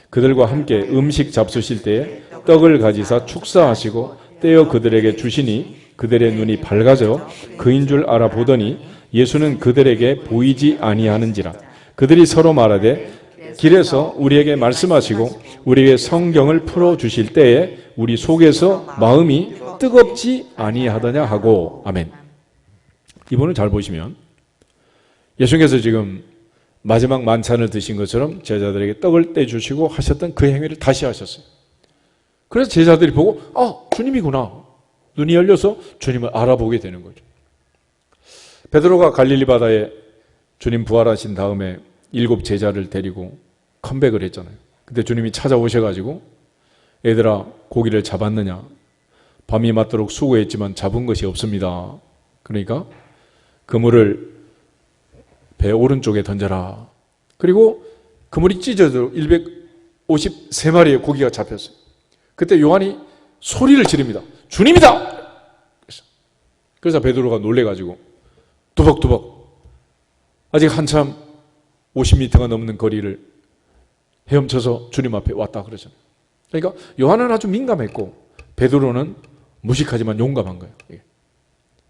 그들과 함께 음식 잡수실 때에 떡을 가지사 축사하시고 떼어 그들에게 주시니 그들의 눈이 밝아져 그인 줄 알아보더니 예수는 그들에게 보이지 아니하는지라. 그들이 서로 말하되 길에서 우리에게 말씀하시고 우리에게 성경을 풀어주실 때에 우리 속에서 마음이 뜨겁지 아니하더냐 하고. 아멘. 이번을 잘 보시면 예수님께서 지금 마지막 만찬을 드신 것처럼 제자들에게 떡을 떼주시고 하셨던 그 행위를 다시 하셨어요. 그래서 제자들이 보고 주님이구나. 눈이 열려서 주님을 알아보게 되는 거죠. 베드로가 갈릴리 바다에 주님 부활하신 다음에 7 제자를 데리고 컴백을 했잖아요. 그때 주님이 찾아오셔가지고 얘들아 고기를 잡았느냐. 밤이 맞도록 수고했지만 잡은 것이 없습니다. 그러니까 그물을 배 오른쪽에 던져라. 그리고 그물이 찢어져 153마리의 고기가 잡혔어요. 그때 요한이 소리를 지릅니다. 주님이다! 그래서 베드로가 놀래가지고 두벅두벅 아직 한참 50m가 넘는 거리를 헤엄쳐서 주님 앞에 왔다 그러잖아요. 그러니까 요한은 아주 민감했고 베드로는 무식하지만 용감한 거예요.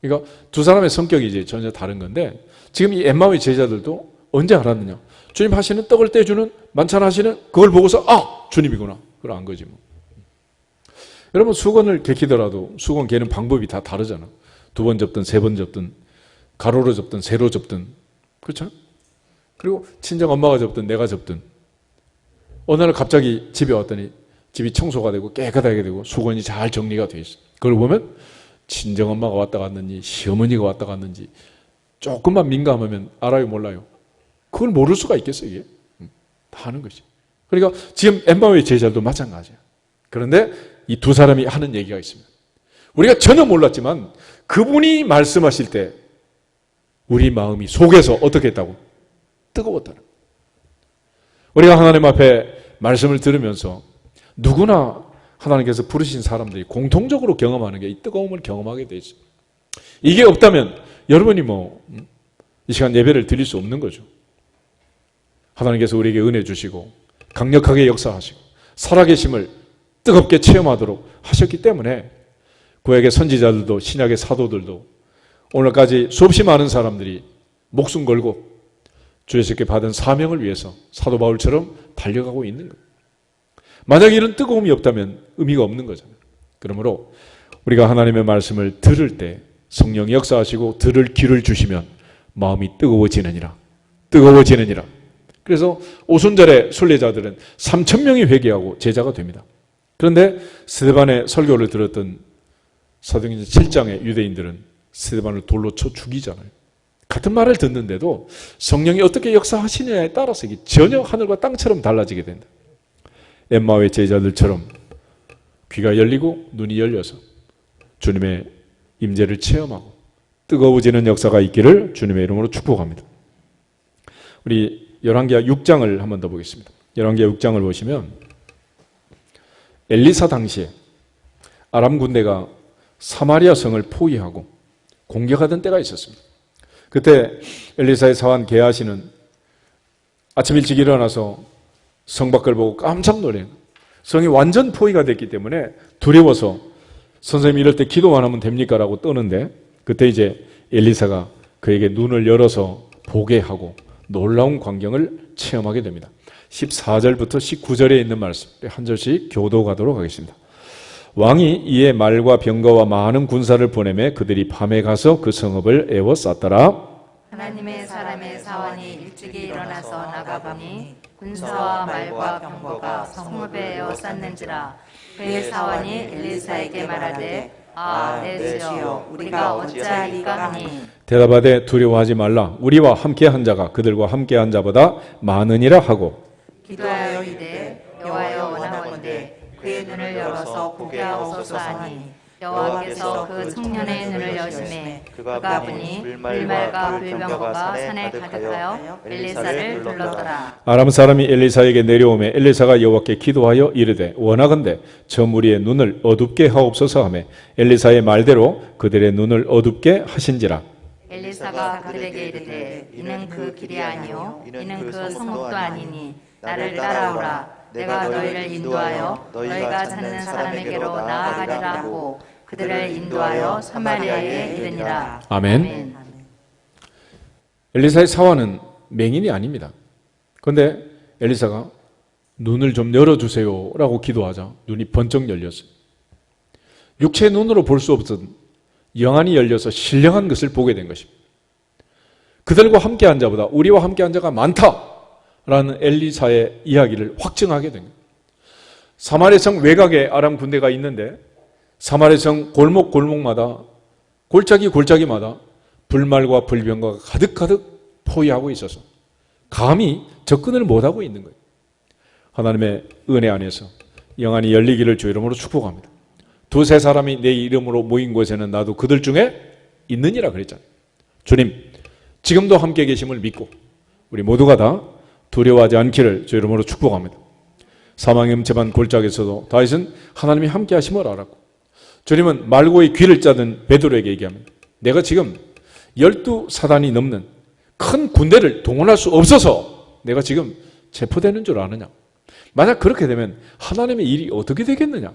그러니까 두 사람의 성격이 이제 전혀 다른 건데 지금 이 엠마오의 제자들도 언제 알았느냐? 주님 하시는 떡을 떼주는 만찬하시는 그걸 보고서 주님이구나. 그걸 안 거지 뭐. 여러분 수건을 개키더라도 수건 개는 방법이 다 다르잖아. 2번 접든 3번 접든 가로로 접든 세로 접든 그렇죠? 그리고 친정 엄마가 접든 내가 접든 어느 날 갑자기 집에 왔더니 집이 청소가 되고 깨끗하게 되고 수건이 잘 정리가 돼 있어. 그걸 보면 친정 엄마가 왔다 갔는지 시어머니가 왔다 갔는지 조금만 민감하면 알아요 몰라요? 그걸 모를 수가 있겠어요 이게? 다 하는 것이. 그러니까 지금 엠마오의 제자도 마찬가지야. 그런데 이 두 사람이 하는 얘기가 있습니다. 우리가 전혀 몰랐지만 그분이 말씀하실 때 우리 마음이 속에서 어떻게 했다고? 뜨거웠다는. 우리가 하나님 앞에 말씀을 들으면서 누구나 하나님께서 부르신 사람들이 공통적으로 경험하는 게 이 뜨거움을 경험하게 돼 있어요. 이게 없다면 여러분이 이 시간 예배를 드릴 수 없는 거죠. 하나님께서 우리에게 은혜 주시고 강력하게 역사하시고 살아계심을 뜨겁게 체험하도록 하셨기 때문에 구약의 선지자들도 신약의 사도들도 오늘까지 수없이 많은 사람들이 목숨 걸고 주 예수께 받은 사명을 위해서 사도 바울처럼 달려가고 있는 거예요. 만약 이런 뜨거움이 없다면 의미가 없는 거잖아요. 그러므로 우리가 하나님의 말씀을 들을 때 성령이 역사하시고 들을 귀를 주시면 마음이 뜨거워지느니라. 뜨거워지느니라. 그래서 오순절에 순례자들은 3,000명이 회개하고 제자가 됩니다. 그런데 스데반의 설교를 들었던 사도행전 7장의 유대인들은 스데반을 돌로 쳐 죽이잖아요. 같은 말을 듣는데도 성령이 어떻게 역사하시느냐에 따라서 이게 전혀 하늘과 땅처럼 달라지게 된다. 엠마오의 제자들처럼 귀가 열리고 눈이 열려서 주님의 임재를 체험하고 뜨거워지는 역사가 있기를 주님의 이름으로 축복합니다. 우리 열왕기하 6장을 한 번 더 보겠습니다. 열왕기하 6장을 보시면 엘리사 당시에 아람 군대가 사마리아 성을 포위하고 공격하던 때가 있었습니다. 그때 엘리사의 사환 게하시는 아침 일찍 일어나서 성 밖을 보고 깜짝 놀래요. 성이 완전 포위가 됐기 때문에 두려워서 선생님 이럴 때 기도만 하면 됩니까? 라고 떠는데 그때 이제 엘리사가 그에게 눈을 열어서 보게 하고 놀라운 광경을 체험하게 됩니다. 14절부터 19절에 있는 말씀 한 절씩 교도가도록 하겠습니다. 왕이 이에 말과 병거와 많은 군사를 보내매 그들이 밤에 가서 그 성읍을 에워쌌더라. 하나님의 사람의 사환이 일찍이 일어나서 나가보니 군사와 말과 병거가 성읍에 에워쌌는지라. 그의 사환이 엘리사에게 말하되 내 주여 우리가 어찌하리까 하니 대답하되 두려워하지 말라. 우리와 함께한 자가 그들과 함께한 자보다 많으니라 하고 기도하여 이르되 여호와여 원하건대 그의 눈을 열어서 보게 하옵소서 하니 여호와께서 그 청년의 눈을 여심해 그가 보니 불말과 불병거가 산에 가득하여 엘리사를 둘렀더라. 아람 사람이 엘리사에게 내려오매 엘리사가 여호와께 기도하여 이르되 원하건대 저 무리의 눈을 어둡게 하옵소서 하매 엘리사의 말대로 그들의 눈을 어둡게 하신지라. 엘리사가 그들에게 이르되 이는 그 길이 아니요 이는 그 성읍도 아니니 나를 따라오라. 내가 너희를 인도하여 너희가 찾는 사람에게로 나아가리라 하고 그들을 인도하여 사마리아에 이르니라. 아멘. 엘리사의 사환은 맹인이 아닙니다. 그런데 엘리사가 눈을 좀 열어주세요 라고 기도하자 눈이 번쩍 열렸어요. 육체의 눈으로 볼 수 없던 영안이 열려서 신령한 것을 보게 된 것입니다. 그들과 함께한 자보다 우리와 함께한 자가 많다라는 엘리사의 이야기를 확증하게 된 거예요. 사마리아 성 외곽에 아람 군대가 있는데 사마리아 성 골목골목마다 골짜기마다 불말과 불병거가 가득가득 포위하고 있어서 감히 접근을 못하고 있는 거예요. 하나님의 은혜 안에서 영안이 열리기를 주 이름으로 축복합니다. 두세 사람이 내 이름으로 모인 곳에는 나도 그들 중에 있느니라 그랬잖아요. 주님 지금도 함께 계심을 믿고 우리 모두가 다 두려워하지 않기를 주 이름으로 축복합니다. 사망의 음침한 골짜기에서도 다윗은 하나님이 함께 하심을 알았고 주님은 말고의 귀를 짜든 베드로에게 얘기합니다. 내가 지금 12사단이 넘는 큰 군대를 동원할 수 없어서 내가 지금 체포되는 줄 아느냐. 만약 그렇게 되면 하나님의 일이 어떻게 되겠느냐.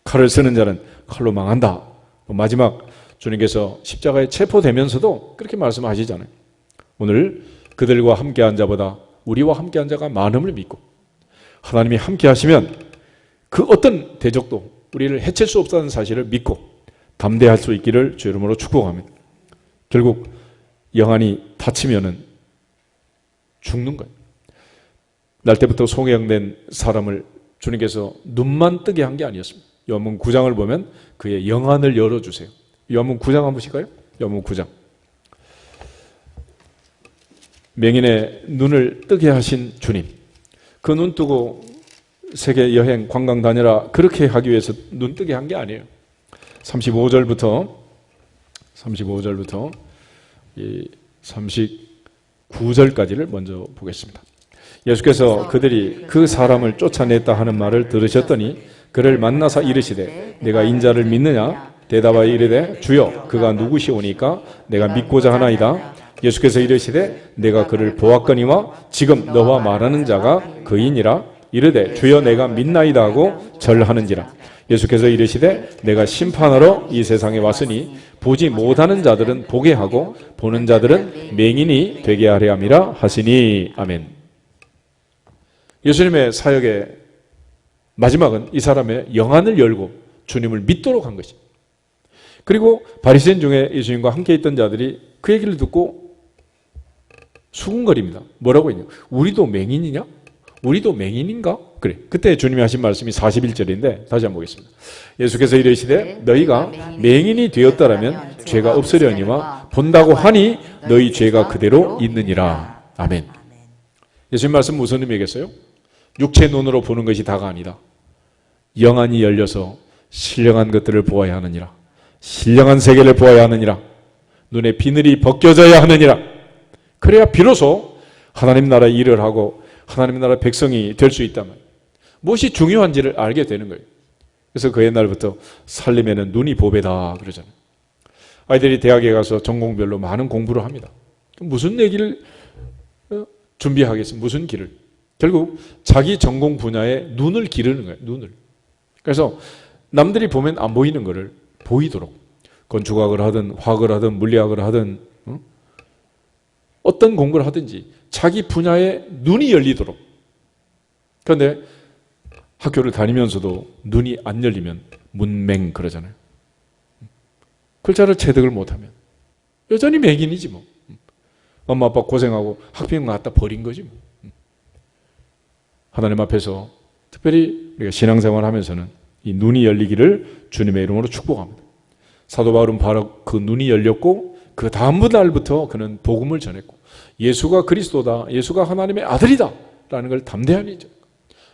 칼을 쓰는 자는 칼로 망한다. 마지막 주님께서 십자가에 체포되면서도 그렇게 말씀하시잖아요. 오늘 그들과 함께한 자보다 우리와 함께한 자가 많음을 믿고 하나님이 함께 하시면 그 어떤 대적도 우리를 해칠 수 없다는 사실을 믿고 담대할 수 있기를 주 이름으로 축복합니다. 결국 영안이 다치면은 죽는 거예요. 날 때부터 소개된 사람을 주님께서 눈만 뜨게 한 게 아니었습니다. 요한복음 9장을 보면 그의 영안을 열어주세요. 요한복음 9장 한번 보실까요? 요한복음 9장. 맹인의 눈을 뜨게 하신 주님. 그 눈 뜨고 세계 여행 관광 다녀라 그렇게 하기 위해서 눈 뜨게 한 게 아니에요. 35절부터 이 39절까지를 먼저 보겠습니다. 예수께서 그들이 그 사람을 쫓아냈다 하는 말을 들으셨더니 그를 만나서 이르시되 내가 인자를 믿느냐? 대답하여 이르되 주여 그가 누구시오니까 내가 믿고자 하나이다. 예수께서 이르시되 내가 그를 보았거니와 지금 너와 말하는 자가 그이니라. 이르되 주여 내가 믿나이다 하고 절하는지라. 예수께서 이르시되 내가 심판하러 이 세상에 왔으니 보지 못하는 자들은 보게 하고 보는 자들은 맹인이 되게 하려 함이라 하시니. 아멘. 예수님의 사역의 마지막은 이 사람의 영안을 열고 주님을 믿도록 한 것입니다. 그리고 바리새인 중에 예수님과 함께 있던 자들이 그 얘기를 듣고 수군거립니다. 뭐라고 했냐? 우리도 맹인이냐? 우리도 맹인인가? 그래. 그때 주님이 하신 말씀이 41절인데 다시 한번 보겠습니다. 예수께서 이르시되 너희가 맹인이 되었다라면 죄가 없으려니와 본다고 하니 너희 죄가 그대로 있느니라. 아멘. 예수님 말씀 무슨 의미겠어요? 육체 눈으로 보는 것이 다가 아니다. 영안이 열려서 신령한 것들을 보아야 하느니라. 신령한 세계를 보아야 하느니라. 눈에 비늘이 벗겨져야 하느니라. 그래야 비로소 하나님 나라의 일을 하고 하나님 나라 백성이 될 수 있다면 무엇이 중요한지를 알게 되는 거예요. 그래서 그 옛날부터 살림에는 눈이 보배다 그러잖아요. 아이들이 대학에 가서 전공별로 많은 공부를 합니다. 무슨 얘기를 준비하겠습니까? 무슨 길을? 결국 자기 전공 분야에 눈을 기르는 거예요. 눈을. 그래서 남들이 보면 안 보이는 거를 보이도록 건축학을 하든 화학을 하든 물리학을 하든 어떤 공부를 하든지 자기 분야에 눈이 열리도록. 그런데 학교를 다니면서도 눈이 안 열리면 문맹 그러잖아요. 글자를 체득을 못하면 여전히 맹인이지 뭐. 엄마 아빠 고생하고 학비만 갖다 버린 거지 뭐. 하나님 앞에서 특별히 우리가 신앙생활 하면서는 이 눈이 열리기를 주님의 이름으로 축복합니다. 사도 바울은 바로 그 눈이 열렸고 그 다음 날부터 그는 복음을 전했고 예수가 그리스도다, 예수가 하나님의 아들이다 라는 걸 담대하게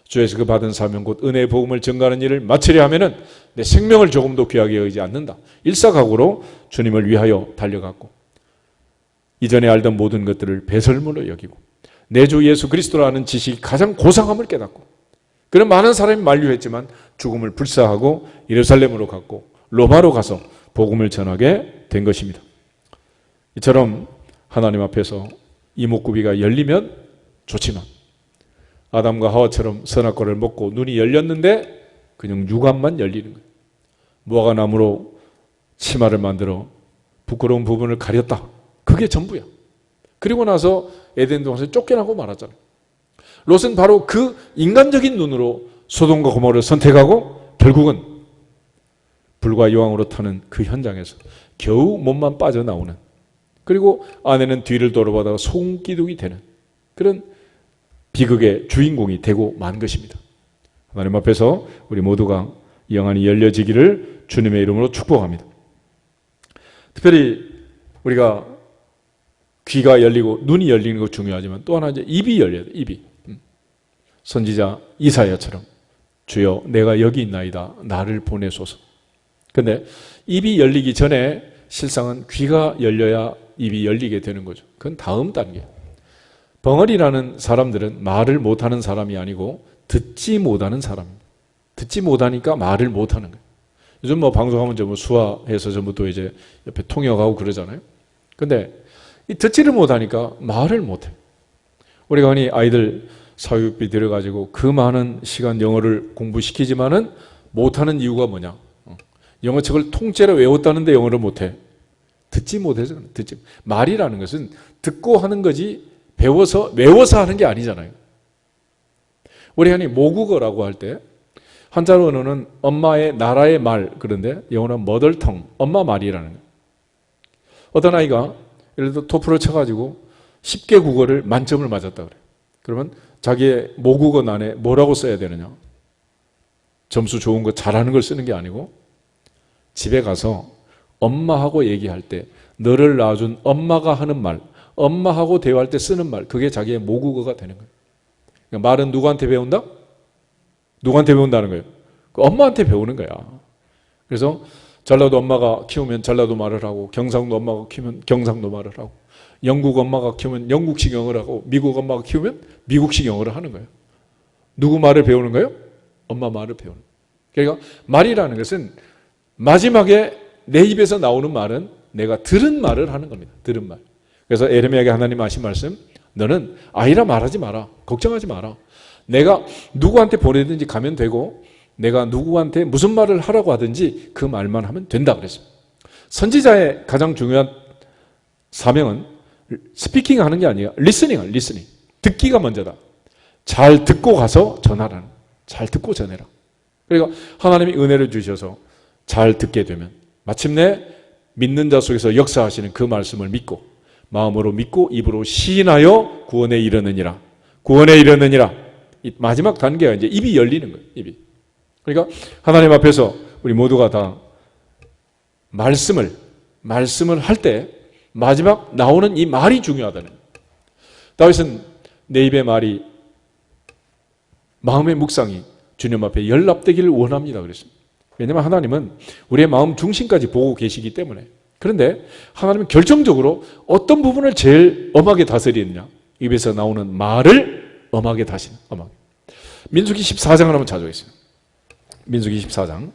주에서 그 받은 사명 곧 은혜의 복음을 전가하는 일을 마치려 하면은 내 생명을 조금도 귀하게 여기지 않는다. 일사각오로 주님을 위하여 달려갔고 이전에 알던 모든 것들을 배설물로 여기고 내 주 예수 그리스도라는 지식이 가장 고상함을 깨닫고 그런 많은 사람이 만류했지만 죽음을 불사하고 예루살렘으로 갔고 로마로 가서 복음을 전하게 된 것입니다. 이처럼 하나님 앞에서 이목구비가 열리면 좋지만 아담과 하와처럼 선악과를 먹고 눈이 열렸는데 그냥 육안만 열리는 거예요. 무화과 나무로 치마를 만들어 부끄러운 부분을 가렸다. 그게 전부야. 그리고 나서 에덴 동산에 쫓겨나고 말았잖아요. 롯은 바로 그 인간적인 눈으로 소돔과 고모를 선택하고 결국은 불과 여왕으로 타는 그 현장에서 겨우 몸만 빠져나오는, 그리고 아내는 뒤를 돌아보다가 송기둥이 되는 그런 비극의 주인공이 되고 만 것입니다. 하나님 앞에서 우리 모두가 영안이 열려지기를 주님의 이름으로 축복합니다. 특별히 우리가 귀가 열리고 눈이 열리는 거 중요하지만 또 하나 이제 입이 열려야 돼. 입이. 선지자 이사야처럼 주여 내가 여기 있나이다 나를 보내소서. 근데 입이 열리기 전에 실상은 귀가 열려야 입이 열리게 되는 거죠. 그건 다음 단계. 벙어리라는 사람들은 말을 못하는 사람이 아니고 듣지 못하는 사람입니다. 듣지 못하니까 말을 못하는 거예요. 요즘 뭐 방송하면 전부 수화해서 전부 또 이제 옆에 통역하고 그러잖아요. 근데 이 듣지를 못하니까 말을 못해. 우리가 흔히 아이들 사교육비 들여가지고 그 많은 시간 영어를 공부시키지만은 못하는 이유가 뭐냐? 영어책을 통째로 외웠다는데 영어를 못해. 듣지 못해서. 듣지. 말이라는 것은 듣고 하는 거지 배워서 외워서 하는 게 아니잖아요. 우리 흔히 모국어라고 할 때 한자로 언어는 엄마의 나라의 말, 그런데 영어는 머덜텅, 엄마 말이라는 거예요. 어떤 아이가 예를 들어 토플을 쳐가지고 10개 국어를 만점을 맞았다 그래요. 그러면 자기의 모국어 난에 뭐라고 써야 되느냐? 점수 좋은 거 잘하는 걸 쓰는 게 아니고 집에 가서 엄마하고 얘기할 때 너를 낳아준 엄마가 하는 말, 엄마하고 대화할 때 쓰는 말, 그게 자기의 모국어가 되는 거예요. 그러니까 말은 누구한테 배운다? 누구한테 배운다는 거예요? 엄마한테 배우는 거야. 그래서 전라도 엄마가 키우면 전라도 말을 하고, 경상도 엄마가 키우면 경상도 말을 하고, 영국 엄마가 키우면 영국식 영어를 하고, 미국 엄마가 키우면 미국식 영어를 하는 거예요. 누구 말을 배우는 거예요? 엄마 말을 배우는 거예요. 그러니까 말이라는 것은 마지막에 내 입에서 나오는 말은 내가 들은 말을 하는 겁니다. 들은 말. 그래서 에레미야에게 하나님 하신 말씀, 너는 아이라 말하지 마라. 걱정하지 마라. 내가 누구한테 보내든지 가면 되고 내가 누구한테 무슨 말을 하라고 하든지 그 말만 하면 된다 그랬어요. 선지자의 가장 중요한 사명은 스피킹 하는 게 아니라 리스닝. 듣기가 먼저다. 잘 듣고 가서 전하라는. 잘 듣고 전해라. 그러니까 하나님이 은혜를 주셔서 잘 듣게 되면 마침내 믿는 자 속에서 역사하시는 그 말씀을 믿고 마음으로 믿고 입으로 시인하여 구원에 이르느니라. 구원에 이르느니라. 이 마지막 단계가 이제 입이 열리는 거예요. 입이. 그러니까 하나님 앞에서 우리 모두가 다 말씀을 할 때 마지막 나오는 이 말이 중요하다는 거예요. 다윗은 내 입의 말이 마음의 묵상이 주님 앞에 연락되기를 원합니다 그랬습니다. 왜냐하면 하나님은 우리의 마음 중심까지 보고 계시기 때문에. 그런데 하나님은 결정적으로 어떤 부분을 제일 엄하게 다스리느냐, 입에서 나오는 말을 엄하게 다스리는, 엄하게. 민수기 14장을 한번 찾아보겠습니다. 민수기 14장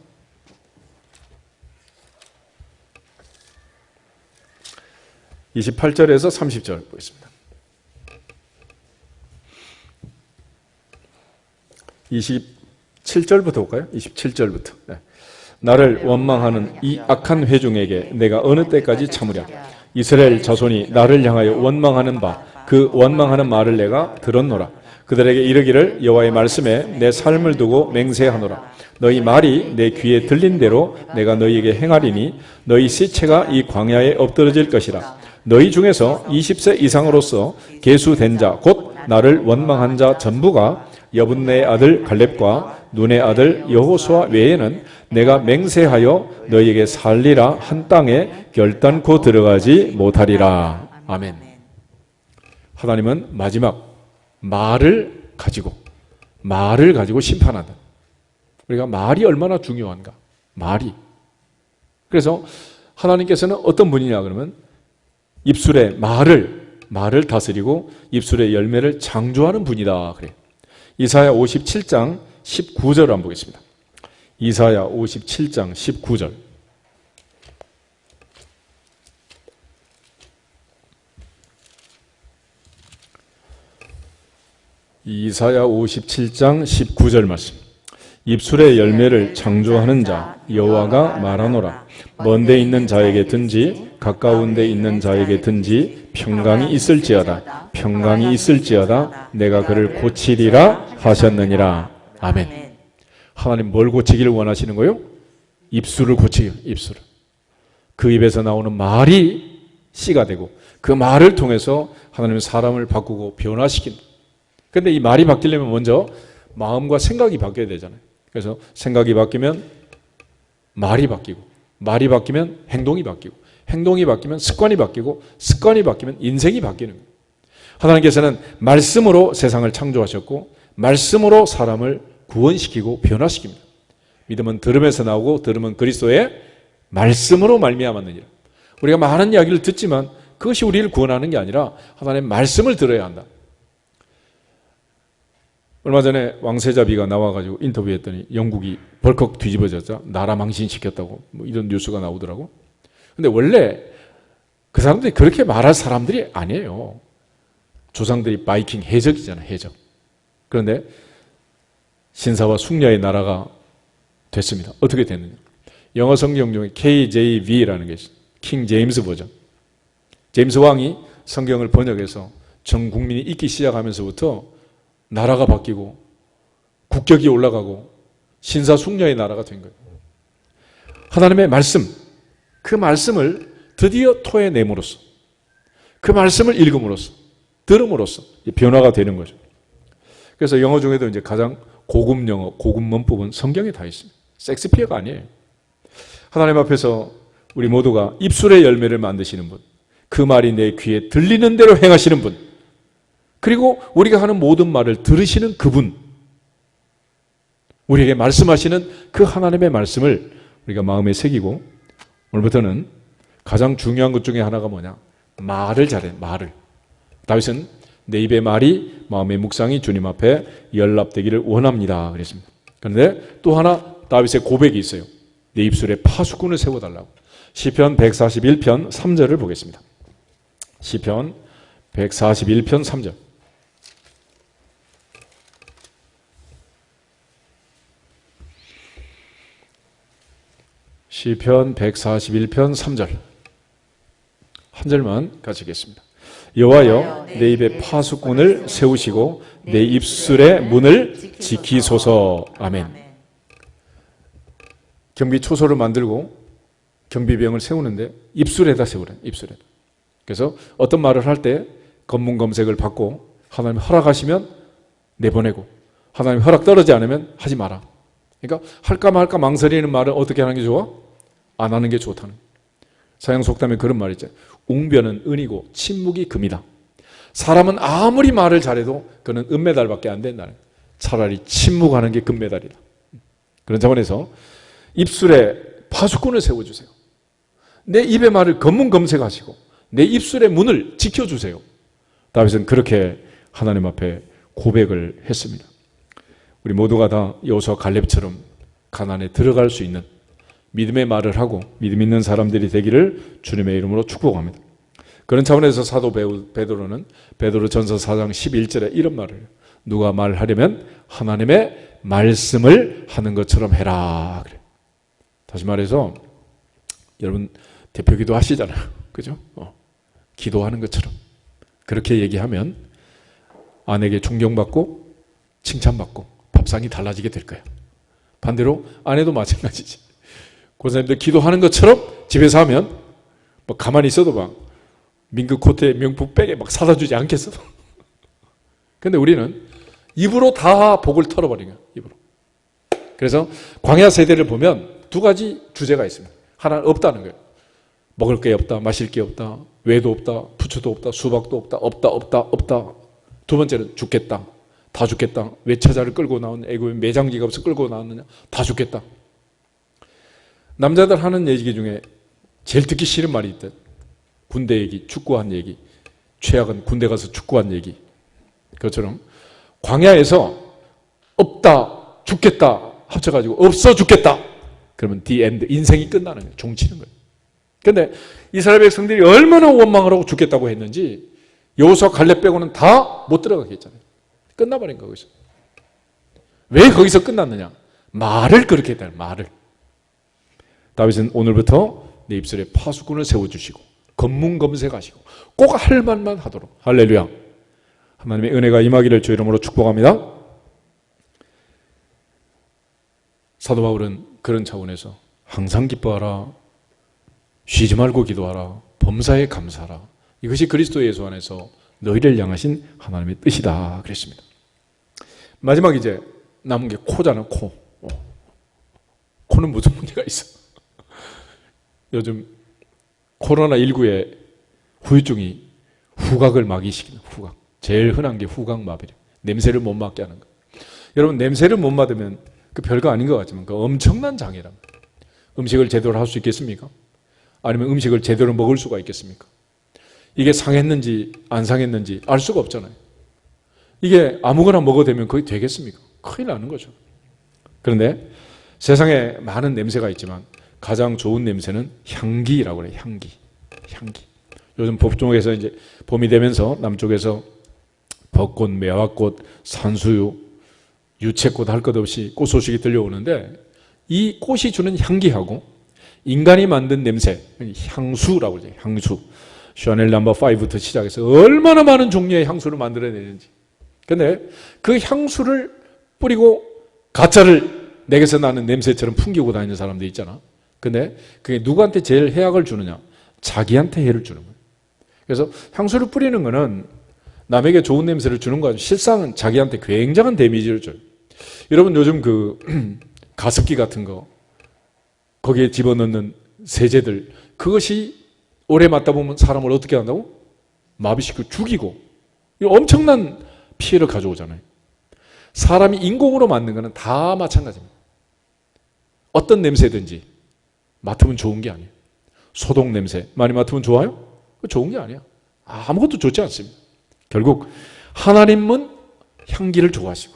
28절에서 30절 보겠습니다. 27절부터 볼까요? 27절부터. 네. 나를 원망하는 이 악한 회중에게 내가 어느 때까지 참으랴. 이스라엘 자손이 나를 향하여 원망하는 바 그 원망하는 말을 내가 들었노라. 그들에게 이르기를 여호와의 말씀에 내 삶을 두고 맹세하노라. 너희 말이 내 귀에 들린 대로 내가 너희에게 행하리니 너희 시체가 이 광야에 엎드러질 것이라. 너희 중에서 20세 이상으로서 계수된 자 곧 나를 원망한 자 전부가 여분네의 아들 갈렙과 눈의 아들 여호수아 외에는 내가 맹세하여 너희에게 살리라 한 땅에 결단코 들어가지 못하리라. 아멘. 하나님은 마지막 말을 가지고 심판한다. 우리가 말이 얼마나 중요한가? 말이. 그래서 하나님께서는 어떤 분이냐 그러면 입술의 말을 다스리고 입술의 열매를 창조하는 분이다. 그래. 이사야 57장 19절을 한번 보겠습니다. 이사야 57장 19절. 이사야 57장 19절 말씀. 입술의 열매를 창조하는 자 여호와가 말하노라. 먼 데 있는 자에게든지 가까운 데 있는 자에게든지 평강이 있을지어다 내가 그를 고치리라 하셨느니라. 아멘. 하나님 뭘 고치기를 원하시는 거예요? 입술을 고치기를. 입술을. 그 입에서 나오는 말이 씨가 되고 그 말을 통해서 하나님은 사람을 바꾸고 변화시킨다. 그런데 이 말이 바뀌려면 먼저 마음과 생각이 바뀌어야 되잖아요. 그래서 생각이 바뀌면 말이 바뀌고 말이 바뀌면 행동이 바뀌고 행동이 바뀌면 습관이 바뀌고 습관이 바뀌면 인생이 바뀌는 거예요. 하나님께서는 말씀으로 세상을 창조하셨고 말씀으로 사람을 구원시키고 변화시킵니다. 믿음은 들음에서 나오고 들음은 그리스도의 말씀으로 말미암았느니라. 우리가 많은 이야기를 듣지만 그것이 우리를 구원하는 게 아니라 하나님의 말씀을 들어야 한다. 얼마 전에 왕세자비가 나와가지고 인터뷰했더니 영국이 벌컥 뒤집어졌죠. 나라 망신시켰다고 뭐 이런 뉴스가 나오더라고. 근데 원래 그 사람들이 그렇게 말할 사람들이 아니에요. 조상들이 바이킹 해적이잖아요. 해적. 그런데 신사와 숙녀의 나라가 됐습니다. 어떻게 됐느냐. 영어 성경 중에 KJV라는 게 있어요. 킹 제임스 버전. 제임스 왕이 성경을 번역해서 전 국민이 읽기 시작하면서부터 나라가 바뀌고 국격이 올라가고 신사숙녀의 나라가 된 거예요. 하나님의 말씀, 그 말씀을 드디어 토해냄으로써 그 말씀을 읽음으로써 들음으로써 변화가 되는 거죠. 그래서 영어 중에도 이제 가장 고급 영어, 고급 문법은 성경에 다 있습니다. 섹스피어가 아니에요. 하나님 앞에서 우리 모두가 입술의 열매를 만드시는 분, 그 말이 내 귀에 들리는 대로 행하시는 분, 그리고 우리가 하는 모든 말을 들으시는 그분, 우리에게 말씀하시는 그 하나님의 말씀을 우리가 마음에 새기고 오늘부터는 가장 중요한 것 중에 하나가 뭐냐? 말을 잘해, 말을. 다윗은 내 입의 말이 마음의 묵상이 주님 앞에 연락되기를 원합니다. 그랬습니다. 그런데 또 하나 다윗의 고백이 있어요. 내 입술에 파수꾼을 세워달라고. 시편 141편 3절을 보겠습니다. 시편 141편 3절. 시편 141편 3절. 한 절만 같이 읽겠습니다. 여호와여 내 입에 파수꾼을 세우시고 내 입술의 문을 지키소서. 아멘. 경비 초소를 만들고 경비병을 세우는데 입술에다 세우래. 입술에. 그래서 어떤 말을 할 때 검문 검색을 받고 하나님 허락하시면 내보내고 하나님 허락 떨어지지 않으면 하지 마라. 그러니까 할까 말까 망설이는 말을 어떻게 하는 게 좋아? 안 하는 게 좋다는. 서양 속담에 그런 말이 있잖아요. 웅변은 은이고 침묵이 금이다. 사람은 아무리 말을 잘해도 그는 은메달밖에 안 된다는 거예요. 차라리 침묵하는 게 금메달이다. 그런 차원에서 입술에 파수꾼을 세워주세요. 내 입의 말을 검문검색하시고 내 입술의 문을 지켜주세요. 다윗은 그렇게 하나님 앞에 고백을 했습니다. 우리 모두가 다 여호수아 갈렙처럼 가나안에 들어갈 수 있는 믿음의 말을 하고 믿음 있는 사람들이 되기를 주님의 이름으로 축복합니다. 그런 차원에서 사도 베드로는 베드로전서 4장 11절에 이런 말을 해요. 누가 말하려면 하나님의 말씀을 하는 것처럼 해라. 그래. 다시 말해서 여러분 대표기도 하시잖아요. 그죠? 기도하는 것처럼 그렇게 얘기하면 아내에게 존경받고 칭찬받고 밥상이 달라지게 될 거예요. 반대로 아내도 마찬가지지. 권사님들 기도하는 것처럼 집에서 하면 뭐 가만히 있어도 막 민그 코트에 명품 백에 막 사다 주지 않겠어. 근데 우리는 입으로 다 복을 털어버린 거예요. 입으로. 그래서 광야 세대를 보면 두 가지 주제가 있습니다. 하나는 없다는 거예요. 먹을 게 없다, 마실 게 없다, 외도 없다, 부추도 없다, 수박도 없다, 없다. 두 번째는 죽겠다. 다 죽겠다. 왜 처자를 끌고 나온 애굽의 매장지가 없어 끌고 나왔느냐. 다 죽겠다. 남자들 하는 얘기 중에 제일 듣기 싫은 말이 있대. 군대 얘기, 축구한 얘기. 최악은 군대 가서 축구한 얘기. 그것처럼 광야에서 없다, 죽겠다 합쳐가지고 없어 죽겠다. 그러면 the end, 인생이 끝나는 거예요. 종치는 거예요. 그런데 이스라엘 백성들이 얼마나 원망을 하고 죽겠다고 했는지 여호수아 갈렙 빼고는 다 못 들어가게 했잖아요. 끝나버린 거기서. 왜 거기서 끝났느냐? 말을 그렇게 했다. 말을. 다윗은 오늘부터 내 입술에 파수꾼을 세워주시고 검문검색하시고 꼭 할 말만 하도록. 할렐루야. 하나님의 은혜가 임하기를 주 이름으로 축복합니다. 사도 바울은 그런 차원에서 항상 기뻐하라, 쉬지 말고 기도하라, 범사에 감사하라. 이것이 그리스도 예수 안에서 너희를 향하신 하나님의 뜻이다 그랬습니다. 마지막 이제 남은 게 코잖아. 코. 코는 무슨 문제가 있어? 요즘 코로나19의 후유증이 후각을 마비시키는 후각. 제일 흔한 게 후각마비래. 냄새를 못 맡게 하는 거. 여러분 냄새를 못 맡으면 그 별거 아닌 것 같지만 그 엄청난 장애랍니다. 음식을 제대로 할 수 있겠습니까? 아니면 음식을 제대로 먹을 수가 있겠습니까? 이게 상했는지 안 상했는지 알 수가 없잖아요. 이게 아무거나 먹어도 되면 그게 되겠습니까? 큰일 나는 거죠. 그런데 세상에 많은 냄새가 있지만 가장 좋은 냄새는 향기라고 그래요. 향기. 요즘 북쪽에서 이제 봄이 되면서 남쪽에서 벚꽃, 매화꽃, 산수유, 유채꽃 할 것 없이 꽃 소식이 들려오는데 이 꽃이 주는 향기하고 인간이 만든 냄새, 향수라고 그러죠. 향수. 샤넬 넘버 5부터 시작해서 얼마나 많은 종류의 향수를 만들어내는지. 근데 그 향수를 뿌리고 가짜를 내게서 나는 냄새처럼 풍기고 다니는 사람들 있잖아. 근데 그게 누구한테 제일 해악을 주느냐? 자기한테 해를 주는 거예요. 그래서 향수를 뿌리는 거는 남에게 좋은 냄새를 주는 거 아니고 실상은 자기한테 굉장한 데미지를 줘요. 여러분 요즘 그 가습기 같은 거 거기에 집어넣는 세제들 그것이 오래 맞다 보면 사람을 어떻게 한다고? 마비시키고 죽이고 엄청난 피해를 가져오잖아요. 사람이 인공으로 만든 거는 다 마찬가지입니다. 어떤 냄새든지 맡으면 좋은 게 아니에요. 소독 냄새 많이 맡으면 좋아요? 좋은 게 아니야. 아무것도 좋지 않습니다. 결국 하나님은 향기를 좋아하시고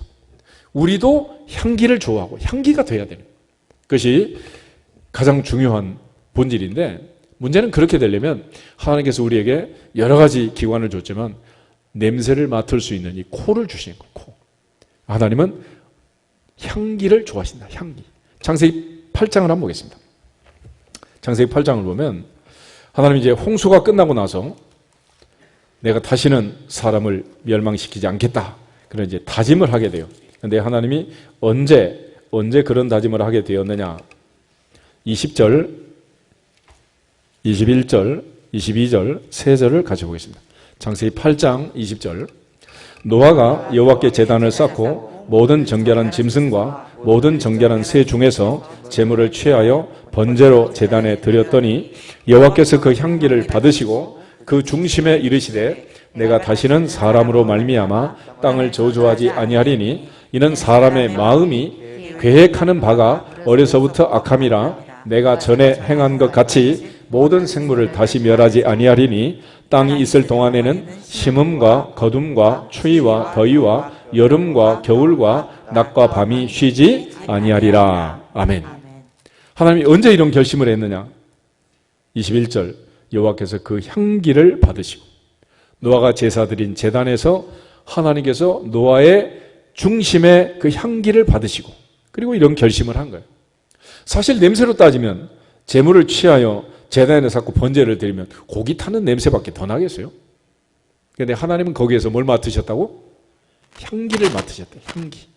우리도 향기를 좋아하고 향기가 돼야 되는 그것이 가장 중요한 본질인데 문제는 그렇게 되려면 하나님께서 우리에게 여러 가지 기관을 줬지만 냄새를 맡을 수 있는 이 코를 주시는 거예요. 코. 하나님은 향기를 좋아하신다. 향기. 창세기 8장을 한번 보겠습니다. 창세기 8장을 보면 하나님이 이제 홍수가 끝나고 나서 내가 다시는 사람을 멸망시키지 않겠다. 그런 이제 다짐을 하게 돼요. 그런데 하나님이 언제 그런 다짐을 하게 되었느냐? 20절, 21절, 22절, 세 절을 같이 보겠습니다. 창세기 8장 20절. 노아가 여호와께 제단을 쌓고 모든 정결한 짐승과 모든 정결한 새 중에서 제물을 취하여 번제로 제단에 드렸더니 여호와께서 그 향기를 받으시고 그 중심에 이르시되 내가 다시는 사람으로 말미암아 땅을 저주하지 아니하리니 이는 사람의 마음이 계획하는 바가 어려서부터 악함이라 내가 전에 행한 것 같이 모든 생물을 다시 멸하지 아니하리니 땅이 있을 동안에는 심음과 거둠과 추위와 더위와 여름과 겨울과 낮과 밤이 쉬지 아니하리라. 아멘. 하나님이 언제 이런 결심을 했느냐? 21절 여호와께서 그 향기를 받으시고 노아가 제사드린 제단에서 하나님께서 노아의 중심에 그 향기를 받으시고 그리고 이런 결심을 한 거예요. 사실 냄새로 따지면 제물을 취하여 제단에 쌓고 번제를 드리면 고기 타는 냄새밖에 더 나겠어요? 그런데 하나님은 거기에서 뭘 맡으셨다고? 향기를 맡으셨대요. 향기.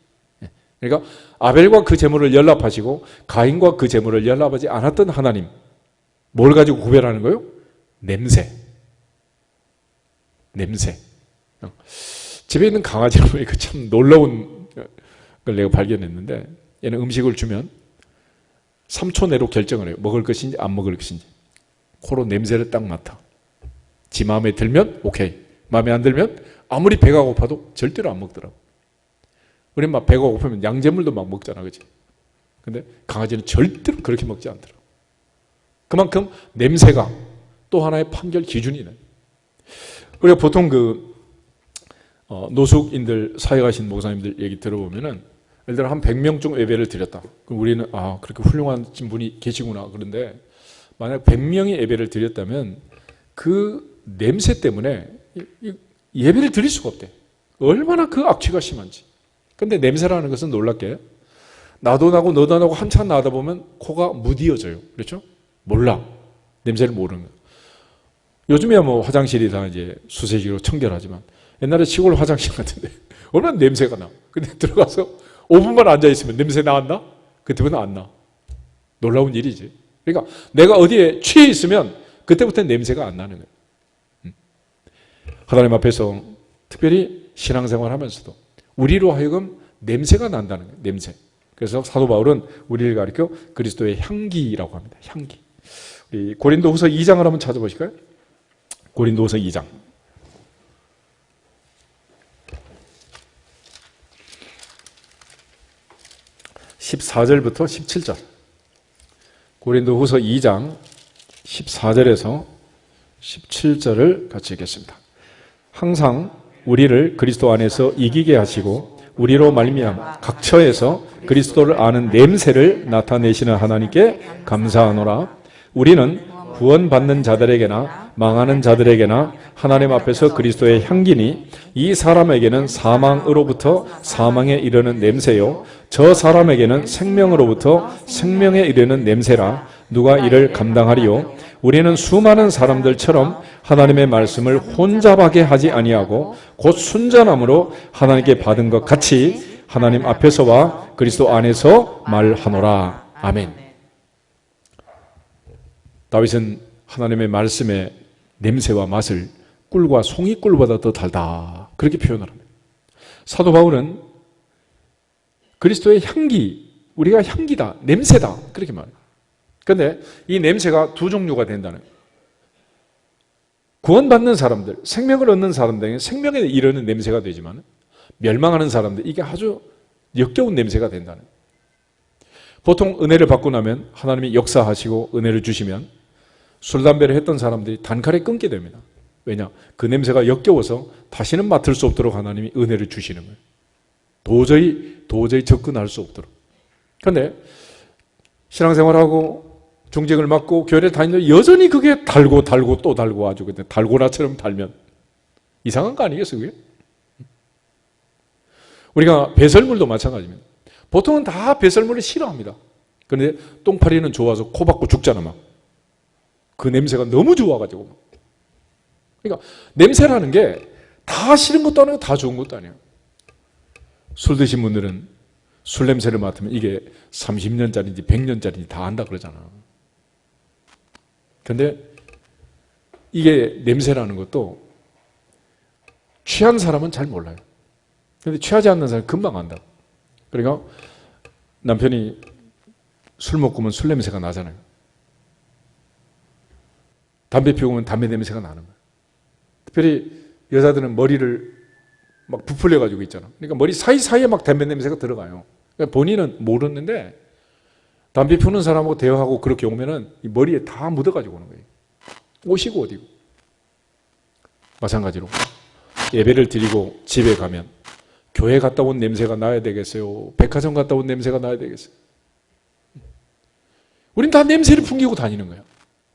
그러니까 아벨과 그 제물을 연합하시고 가인과 그 제물을 연합하지 않았던 하나님, 뭘 가지고 구별하는 거예요? 냄새. 냄새. 집에 있는 강아지를 보니까 참 놀라운 걸 내가 발견했는데, 얘는 음식을 주면 3초 내로 결정을 해요. 먹을 것인지 안 먹을 것인지. 코로 냄새를 딱 맡아. 지 마음에 들면 오케이, 마음에 안 들면 아무리 배가 고파도 절대로 안 먹더라고. 우리는 막 배가 고프면 양잿물도 막 먹잖아, 그치? 근데 강아지는 절대로 그렇게 먹지 않더라고. 그만큼 냄새가 또 하나의 판결 기준이네. 우리가 보통 노숙인들, 사역하신 목사님들 얘기 들어보면은, 예를 들어 한 100명쯤 예배를 드렸다. 그럼 우리는 그렇게 훌륭한 분이 계시구나. 그런데 만약 100명이 예배를 드렸다면 그 냄새 때문에 예배를 드릴 수가 없대. 얼마나 그 악취가 심한지. 근데 냄새라는 것은 놀랍게 나도 나고 너도 나고 한참 나다 보면 코가 무디어져요. 그렇죠? 몰라. 냄새를 모르는 거예요. 요즘에야 뭐 화장실이 다 이제 수세식으로 청결하지만 옛날에 시골 화장실 같은데 얼마나 냄새가 나. 근데 들어가서 5분만 앉아있으면 냄새 나왔나? 그때부터 안 나. 놀라운 일이지. 그러니까 내가 어디에 취해 있으면 그때부터 냄새가 안 나는 거예요. 하나님 앞에서 특별히 신앙생활 하면서도 우리로 하여금 냄새가 난다는 거예요. 냄새. 그래서 사도 바울은 우리를 가리켜 그리스도의 향기라고 합니다. 향기. 우리 고린도후서 2장을 한번 찾아보실까요? 고린도후서 2장. 14절부터 17절. 고린도후서 2장 14절에서 17절을 같이 읽겠습니다. 항상 우리를 그리스도 안에서 이기게 하시고 우리로 말미암아 각 처에서 그리스도를 아는 냄새를 나타내시는 하나님께 감사하노라. 우리는 구원받는 자들에게나 망하는 자들에게나 하나님 앞에서 그리스도의 향기니 이 사람에게는 사망으로부터 사망에 이르는 냄새요 저 사람에게는 생명으로부터 생명에 이르는 냄새라. 누가 이를 감당하리요? 우리는 수많은 사람들처럼 하나님의 말씀을 혼잡하게 하지 아니하고 곧 순전함으로 하나님께 받은 것 같이 하나님 앞에서와 그리스도 안에서 말하노라. 아멘. 다윗은 하나님의 말씀의 냄새와 맛을 꿀과 송이꿀보다 더 달다, 그렇게 표현을 합니다. 사도 바울은 그리스도의 향기, 우리가 향기다, 냄새다, 그렇게 말해요. 그런데 이 냄새가 두 종류가 된다는 거예요. 구원받는 사람들, 생명을 얻는 사람들에게 생명에 이르는 냄새가 되지만 멸망하는 사람들, 이게 아주 역겨운 냄새가 된다는 거예요. 보통 은혜를 받고 나면 하나님이 역사하시고 은혜를 주시면 술, 담배를 했던 사람들이 단칼에 끊게 됩니다. 왜냐? 그 냄새가 역겨워서 다시는 맡을 수 없도록 하나님이 은혜를 주시는 거예요. 도저히 접근할 수 없도록. 그런데 신앙생활하고 중직을 맡고 교회를 다니는데 여전히 그게 달고 또 달고 아주 그때 달고나처럼 달면 이상한 거 아니겠어요? 그게? 우리가 배설물도 마찬가지입니다. 보통은 다 배설물을 싫어합니다. 그런데 똥파리는 좋아서 코 박고 죽잖아 막. 그 냄새가 너무 좋아가지고. 그러니까 냄새라는 게 다 싫은 것도 아니고 다 좋은 것도 아니에요. 술 드신 분들은 술 냄새를 맡으면 이게 30년짜리인지 100년짜리인지 다 안다 그러잖아. 근데 이게 냄새라는 것도 취한 사람은 잘 몰라요. 근데 취하지 않는 사람은 금방 안다. 그러니까 남편이 술 먹고 오면 술 냄새가 나잖아요. 담배 피우면 담배 냄새가 나는 거예요. 특별히 여자들은 머리를 막 부풀려 가지고 있잖아. 그러니까 머리 사이사이에 막 담배 냄새가 들어가요. 그러니까 본인은 모르는데 담배 피우는 사람하고 대화하고 그렇게 오면은 이 머리에 다 묻어 가지고 오는 거예요. 옷이고 어디고. 마찬가지로 예배를 드리고 집에 가면 교회 갔다 온 냄새가 나야 되겠어요? 백화점 갔다 온 냄새가 나야 되겠어요? 우린 다 냄새를 풍기고 다니는 거예요.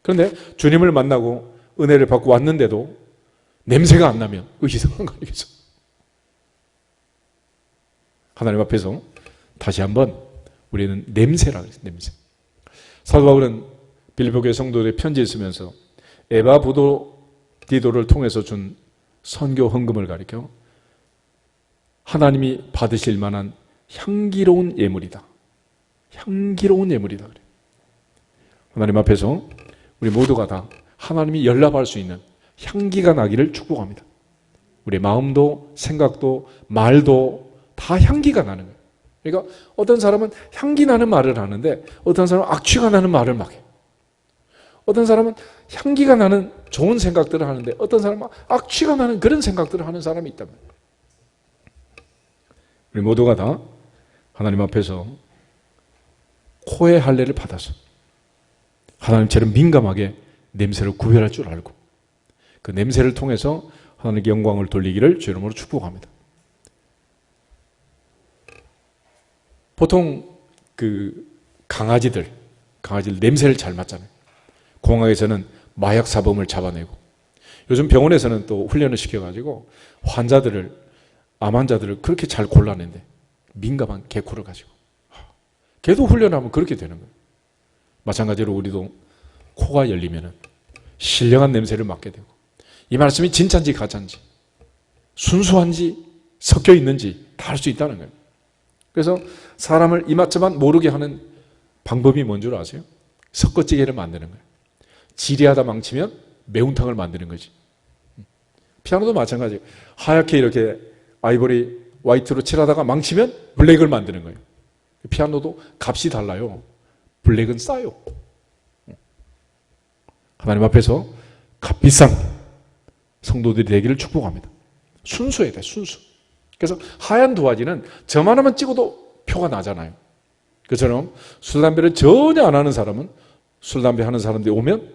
그런데 주님을 만나고 은혜를 받고 왔는데도 냄새가 안 나면 이상한 거 아니겠어? 하나님 앞에서 다시 한번 우리는 냄새라 그랬어요. 냄새. 사도 바울은 빌립보 교회 성도들의 편지를 쓰면서 에바브로디도를 통해서 준 선교 헌금을 가리켜 하나님이 받으실 만한 향기로운 예물이다. 향기로운 예물이다. 그래. 하나님 앞에서 우리 모두가 다 하나님이 연락할 수 있는 향기가 나기를 축복합니다. 우리의 마음도 생각도 말도 다 향기가 나는 거예요. 그러니까 어떤 사람은 향기 나는 말을 하는데 어떤 사람은 악취가 나는 말을 막 해요. 어떤 사람은 향기가 나는 좋은 생각들을 하는데 어떤 사람은 악취가 나는 그런 생각들을 하는 사람이 있다면 우리 모두가 다 하나님 앞에서 코의 할례를 받아서 하나님처럼 민감하게 냄새를 구별할 줄 알고 그 냄새를 통해서 하나님께 영광을 돌리기를 주 이름으로 축복합니다. 보통 그 강아지들 냄새를 잘 맡잖아요. 공항에서는 마약 사범을 잡아내고 요즘 병원에서는 또 훈련을 시켜가지고 암 환자들을 그렇게 잘 골라낸대. 민감한 개코를 가지고. 걔도 훈련하면 그렇게 되는 거예요. 마찬가지로 우리도 코가 열리면은 신령한 냄새를 맡게 되고 이 말씀이 진짜인지 가짜인지 순수한지 섞여 있는지 다 알 수 있다는 거예요. 그래서 사람을 이맛저맛 모르게 하는 방법이 뭔 줄 아세요? 섞어찌개를 만드는 거예요. 지리하다 망치면 매운탕을 만드는 거지. 피아노도 마찬가지예요. 하얗게 이렇게 아이보리 화이트로 칠하다가 망치면 블랙을 만드는 거예요. 피아노도 값이 달라요. 블랙은 싸요. 하나님 앞에서 값비싼 성도들이 되기를 축복합니다. 순수해야 돼, 순수. 그래서 하얀 도화지는 저만 하면 찍어도 표가 나잖아요. 그처럼 술, 담배를 전혀 안 하는 사람은 술, 담배 하는 사람들이 오면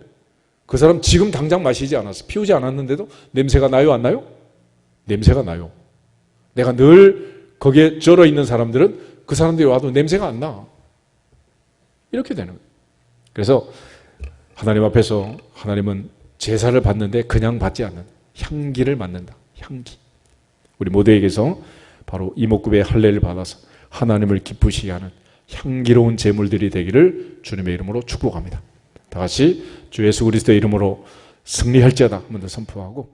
그 사람 지금 당장 마시지 않았어. 피우지 않았는데도 냄새가 나요, 안 나요? 냄새가 나요. 내가 늘 거기에 절어 있는 사람들은 그 사람들이 와도 냄새가 안 나. 이렇게 되는 거예요. 그래서 하나님 앞에서 하나님은 제사를 받는데 그냥 받지 않는 향기를 맡는다. 향기. 우리 모두에게서 바로 이목구비의 할례를 받아서 하나님을 기쁘시게 하는 향기로운 제물들이 되기를 주님의 이름으로 축복합니다. 다 같이 주 예수 그리스도의 이름으로 승리할지어다 한번 더 선포하고